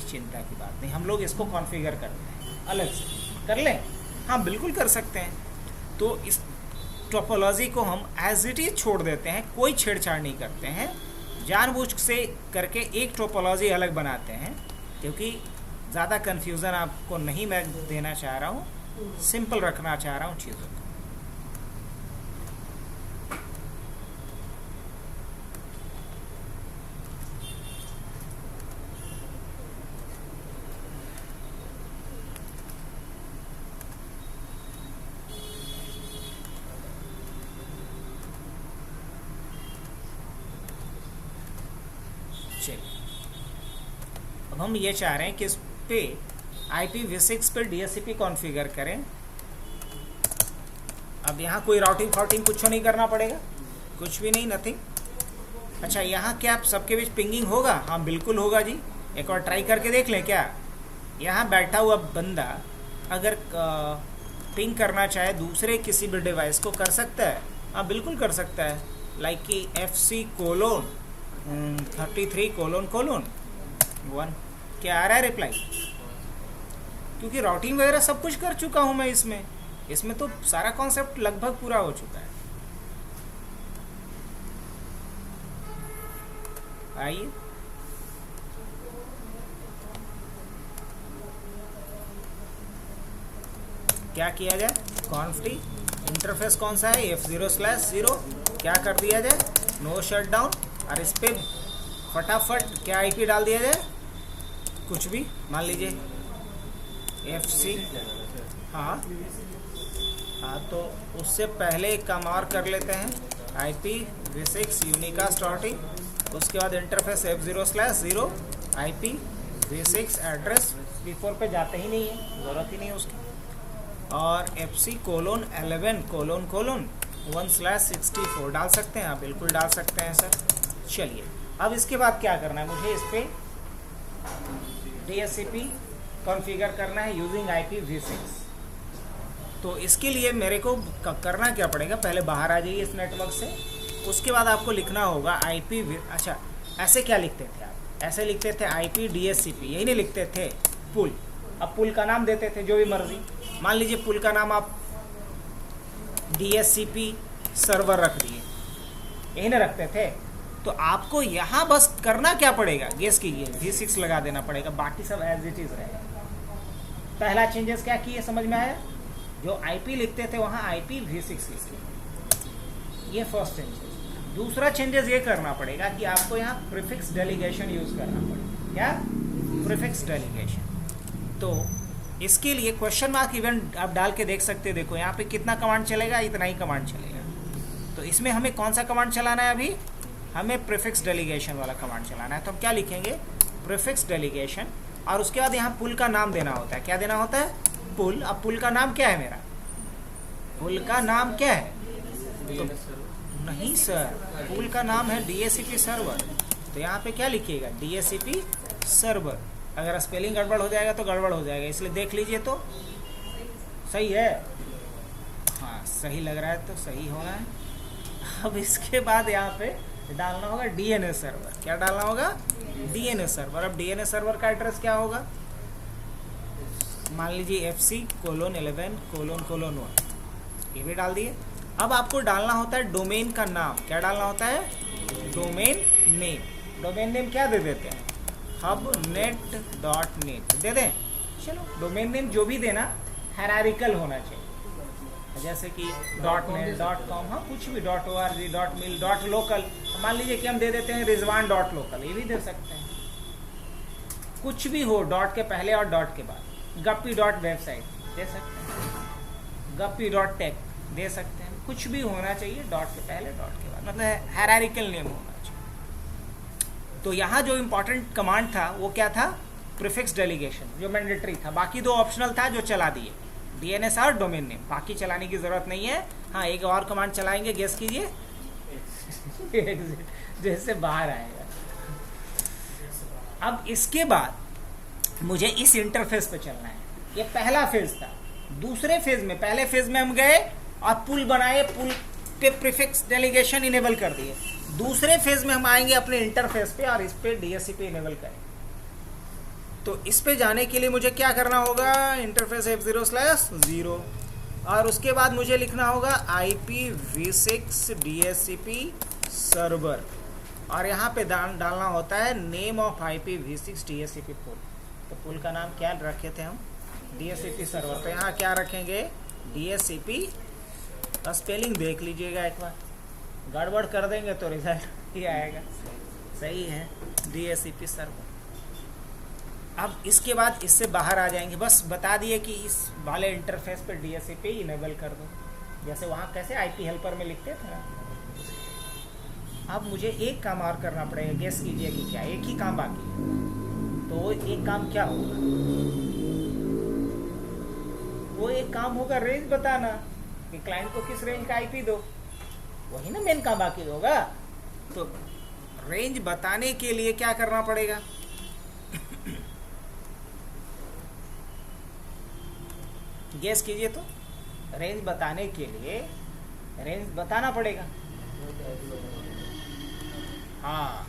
चिंता की बात नहीं, हम लोग इसको कॉन्फ़िगर करते हैं अलग से। कर लें, हाँ बिल्कुल कर सकते हैं। तो इस टोपोलॉजी को हम एज इट इज छोड़ देते हैं, कोई छेड़छाड़ नहीं करते हैं, जानबूझ से करके एक टोपोलॉजी अलग बनाते हैं, क्योंकि ज़्यादा कन्फ्यूज़न आपको नहीं मैं देना चाह रहा हूँ, सिंपल रखना चाह रहा हूँ चीज़ों को। अब हम ये चाह रहे हैं कि इस पे IPv6 पे DSCP कॉन्फ़िगर करें। अब यहाँ कोई राउटिंग फाउटिंग कुछ नहीं करना पड़ेगा, कुछ भी नहीं, नथिंग। अच्छा, यहाँ क्या सबके बीच पिंगिंग होगा, हाँ बिल्कुल होगा जी। एक बार ट्राई करके देख लें क्या। यहाँ बैठा हुआ बंदा अगर पिंग करना चाहे दूसरे किसी भी डिवाइस को, कर सकता है, हाँ बिल्कुल कर सकता है। लाइक कि FC:33::1 क्या आ रहा है रिप्लाई, क्योंकि राउटिंग वगैरह सब कुछ कर चुका हूँ मैं इसमें तो सारा कॉन्सेप्ट लगभग पूरा हो चुका है। आइए, क्या किया जाए, कॉन्फ्टी इंटरफेस कौन सा है, F0/0 क्या कर दिया जाए, नो शटडाउन, और इस पर फटाफट क्या IP डाल दिया जाए, कुछ भी मान लीजिए FC, हाँ हाँ, तो उससे पहले एक काम और कर लेते हैं, IPv6 यूनिकास्ट राउटिंग, उसके बाद interface F0/0 IPv6 address V4 पे जाते ही नहीं है, ज़रूरत ही नहीं है उसकी, और FC:11:1/64 डाल सकते हैं आप, बिल्कुल डाल सकते हैं सर। चलिए, अब इसके बाद क्या करना है, मुझे इस पर DHCP कॉन्फ़िगर करना है यूजिंग IPv6। तो इसके लिए मेरे को करना क्या पड़ेगा, पहले बाहर आ जाइए इस नेटवर्क से, उसके बाद आपको लिखना होगा अच्छा ऐसे क्या लिखते थे आप, ऐसे लिखते थे IP DHCP, यही नहीं लिखते थे पुल। अब पुल का नाम देते थे जो भी मर्जी, मान लीजिए पुल का नाम आप DHCP सर्वर रख दिए, यही ना रखते थे। तो आपको यहाँ बस करना क्या पड़ेगा, गेस कीजिए, V6 लगा देना पड़ेगा, बाकी सब एज इट इज रहेगा। पहला चेंजेस क्या किए समझ में आया, जो IP लिखते थे वहाँ IPv6 लिखिए, ये फर्स्ट चेंजेस। दूसरा चेंजेस ये करना पड़ेगा कि आपको यहाँ प्रीफिक्स डेलीगेशन यूज करना पड़ेगा। क्या? Prefix delegation. तो इसके लिए क्वेश्चन मार्क इवेंट आप डाल के देख सकते हैं, देखो यहाँ पे कितना कमांड चलेगा, इतना ही कमांड चलेगा। तो इसमें हमें कौन सा कमांड चलाना है, अभी हमें प्रीफिक्स डेलीगेशन वाला कमांड चलाना है। तो हम क्या लिखेंगे, प्रीफिक्स डेलीगेशन, और उसके बाद यहाँ पुल का नाम देना होता है। क्या देना होता है, पुल। अब पुल का नाम क्या है मेरा, पुल का नाम क्या है, तो नहीं सर, पुल का नाम है DHCP सर्वर। तो यहाँ पे क्या लिखिएगा, DHCP सर्वर। अगर स्पेलिंग गड़बड़ हो जाएगा तो गड़बड़ हो जाएगा, इसलिए देख लीजिए तो सही है। हाँ, सही लग रहा है तो सही होना है। अब इसके बाद यहाँ पे डालना होगा DNS सर्वर। क्या डालना होगा, DNS सर्वर। अब DNS सर्वर का एड्रेस क्या होगा, मान लीजिए FC:11:1, ये भी डाल दिए। अब आपको डालना होता है डोमेन का नाम। क्या डालना होता है, डोमेन नेम। डोमेन नेम क्या दे देते हैं, hubnet.net दे दें। चलो, डोमेन नेम जो भी देना हायरार्किकल होना चाहिए, जैसे कि .net, .com, हाँ कुछ भी, .org, .mil, .local। मान लीजिए कि हम दे देते हैं rizwan.local, ये भी दे सकते हैं। कुछ भी हो डॉट के पहले और डॉट के बाद। guppy.website दे सकते हैं, guppy.tech दे सकते हैं। कुछ भी होना चाहिए डॉट के पहले डॉट के बाद, मतलब हायरार्किकल नेम होना चाहिए। तो यहाँ जो इम्पोर्टेंट कमांड था वो क्या था, प्रीफिक्स डेलीगेशन, जो मैंडेटरी था। बाकी दो ऑप्शनल था जो चला दिए, DNS और डोमेन नेम, बाकी चलाने की जरूरत नहीं है। हाँ, एक और कमांड चलाएंगे, गेस कीजिए जैसे बाहर आएगा। अब इसके बाद मुझे इस इंटरफेस पे चलना है, ये पहला फेज था। दूसरे फेज में, पहले फेज में हम गए और पुल बनाए, पुल के प्रीफिक्स डेलीगेशन इनेबल कर दिए। दूसरे फेज में हम आएंगे अपने इंटरफेस पे और इस पे DHCP इनेबल करेंगे। तो इस पे जाने के लिए मुझे क्या करना होगा, इंटरफेस F0/0, और उसके बाद मुझे लिखना होगा IPv6 DHCP सर्वर, और यहाँ पे डालना होता है नेम ऑफ IPv6 DHCP पुल। तो पुल का नाम क्या रखे थे हम, DHCP सर्वर। तो यहाँ क्या रखेंगे, DHCP, स्पेलिंग देख लीजिएगा एक बार, गड़बड़ कर देंगे तो रिजल्ट ही आएगा। सही है, DHCP सर्वर। अब इसके बाद इससे बाहर आ जाएंगे, बस बता दिए कि इस वाले इंटरफेस पे DHCP इनेबल कर दो, जैसे वहाँ कैसे IP हेल्पर में लिखते थे ना। अब मुझे एक काम और करना पड़ेगा, गेस कीजिए कि क्या, एक ही काम बाकी है। तो एक काम क्या होगा, वो एक काम होगा रेंज बताना, कि क्लाइंट को किस रेंज का IP दो, वही ना मेन काम बाकी होगा। तो रेंज बताने के लिए क्या करना पड़ेगा, गेस कीजिए तो। रेंज बताने के लिए रेंज बताना पड़ेगा। हाँ,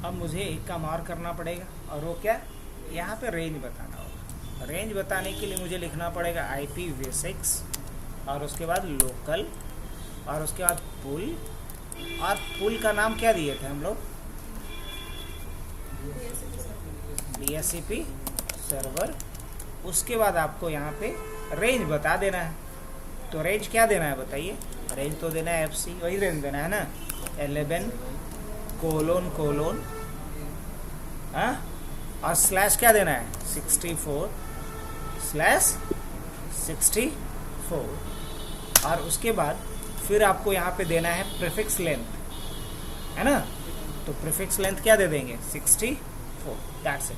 अब मुझे एक काम और करना पड़ेगा, और वो क्या, यहाँ पे रेंज बताना होगा। रेंज बताने के लिए मुझे लिखना पड़ेगा IPv6 और उसके बाद लोकल और उसके बाद पुल, और पुल का नाम क्या दिए थे हम लोग, DHCP सर्वर। उसके बाद आपको यहाँ पे रेंज बता देना है। तो रेंज क्या देना है बताइए, रेंज तो देना है FC, वही रेंज देना है ना, 11:::, हाँ, और स्लैश क्या देना है 64/64, और उसके बाद फिर आपको यहाँ पे देना है प्रीफिक्स लेंथ, है ना। तो प्रीफिक्स लेंथ क्या दे देंगे 64, दैट्स इट,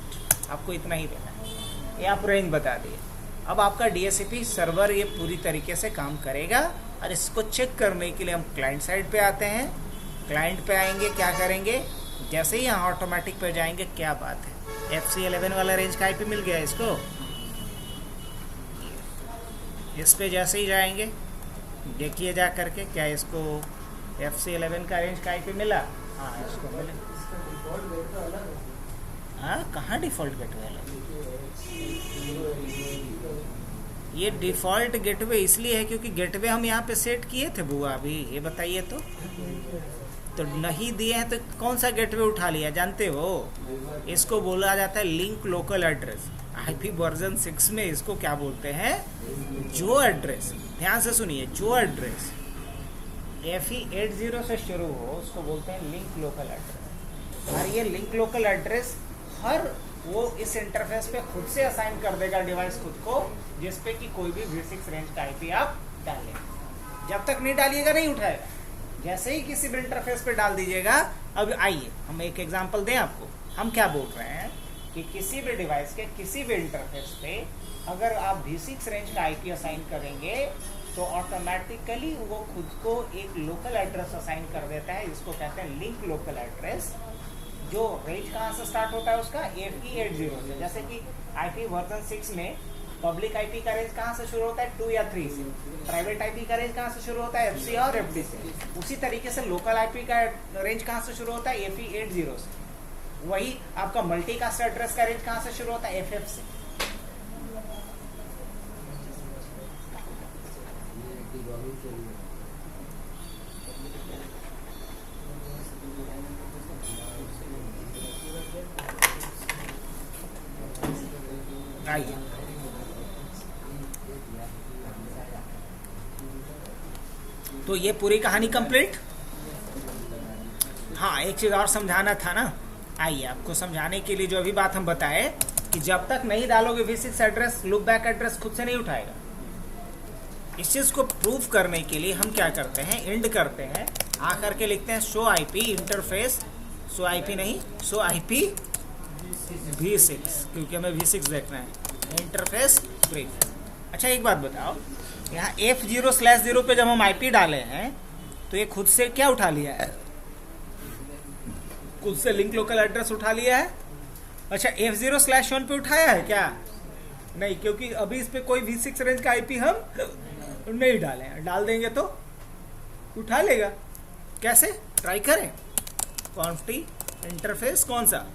आपको इतना ही देना है। ये आप रेंज बता दिए। अब आपका DHCP सर्वर ये पूरी तरीके से काम करेगा, और इसको चेक करने के लिए हम क्लाइंट साइड पे आते हैं। क्लाइंट पे आएंगे, क्या करेंगे, जैसे ही यहाँ ऑटोमेटिक पे जाएंगे, क्या बात है, FC11 वाला रेंज का IP मिल गया इसको। इस पे जैसे ही जाएंगे, देखिए जा करके क्या इसको FC11 का रेंज का IP मिला। हाँ, इसको मिले। हाँ, कहाँ डिफ़ॉल्ट गेटवे अलग, ये डिफ़ॉल्ट गेटवे इसलिए है क्योंकि गेटवे हम यहाँ पे सेट किए थे बुआ अभी, ये बताइए तो नहीं दिए हैं तो कौन सा गेटवे उठा लिया जानते हो, इसको बोला जाता है link local address. IP version 6 में इसको क्या बोलते हैं, जो एड्रेस, ध्यान से सुनिए, जो एड्रेस FE80 से शुरू हो उसको बोलते हैं लिंक लोकल एड्रेस। और ये लिंक लोकल एड्रेस हर वो इस इंटरफेस पे खुद से असाइन कर देगा डिवाइस खुद को, जिस पे कि कोई भी V6 रेंज का IP आप डालें। जब तक नहीं डालिएगा नहीं उठाएगा, जैसे ही किसी भी इंटरफेस पे डाल दीजिएगा। अब आइए हम एक एग्जांपल दें आपको, हम क्या बोल रहे हैं कि किसी भी डिवाइस के किसी भी इंटरफेस पे अगर आप V6 रेंज का IP असाइन करेंगे तो ऑटोमेटिकली वो खुद को एक लोकल एड्रेस असाइन कर देता है, जिसको कहते हैं लिंक लोकल एड्रेस। जो रेंज कहाँ से स्टार्ट होता है उसका, FE80 से। जैसे कि IP वर्जन 6 में पब्लिक IP का रेंज कहाँ से शुरू होता है, 2 या 3 से। प्राइवेट IP का रेंज कहाँ से शुरू होता है, FC और FD से। उसी तरीके से लोकल IP का रेंज कहाँ से शुरू होता है, FE80 से। वही आपका मल्टीकास्ट एड्रेस का रेंज कहाँ से शुरू होता है, FF से। आइए, तो ये पूरी कहानी कंप्लीट। हाँ, एक चीज़ और समझाना था ना, आइए आपको समझाने के लिए जो अभी बात हम बताए कि जब तक नहीं डालोगे V6 address, loop back address खुद से नहीं उठाएगा। इस चीज़ को प्रूव करने के लिए हम क्या करते हैं, इंड करते हैं, आ करके लिखते हैं show IP interface, show IP नहीं, शो IP V6, क्योंकि हमें V6 देखना है, इंटरफेस ब्रीफ। अच्छा एक बात बताओ, यहाँ F0/0 पे जब हम IP डाले हैं तो ये खुद से क्या उठा लिया है, खुद से लिंक लोकल एड्रेस उठा लिया है। अच्छा, F0/1 पे उठाया है क्या, नहीं, क्योंकि अभी इस पे कोई V6 रेंज का IP हम नहीं डाले हैं। डाल देंगे तो उठा लेगा। कैसे, ट्राई करें। कॉन्फी इंटरफेस कौन सा,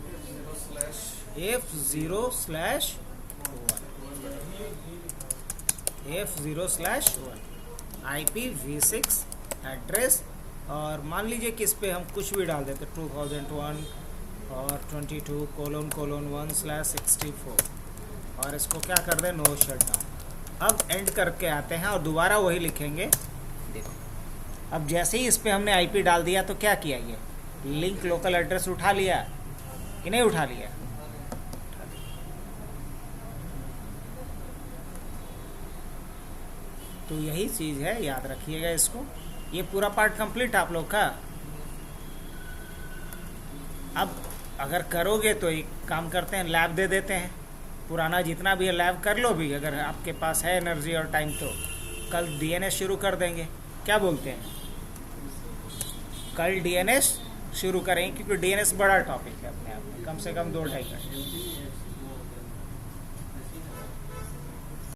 F0/1, F0/1 IPv6 एड्रेस, और मान लीजिए कि इस पे हम कुछ भी डाल देते 2001 और 22::1/64, और इसको क्या कर दें, नो शटडाउन। अब एंड करके आते हैं और दोबारा वही लिखेंगे। देखो, अब जैसे ही इस पे हमने IP डाल दिया तो क्या किया, ये लिंक लोकल एड्रेस उठा लिया कि नहीं उठा लिया। तो यही चीज़ है, याद रखिएगा इसको। ये पूरा पार्ट कंप्लीट आप लोग का। अब अगर करोगे तो एक काम करते हैं, लैब दे देते हैं, पुराना जितना भी है लैब कर लो भी, अगर आपके पास है एनर्जी और टाइम तो। कल DNS शुरू कर देंगे, क्या बोलते हैं, कल DNS शुरू करेंगे, क्योंकि DNS बड़ा टॉपिक है अपने आप में, कम से कम 2-2.5 घंटे।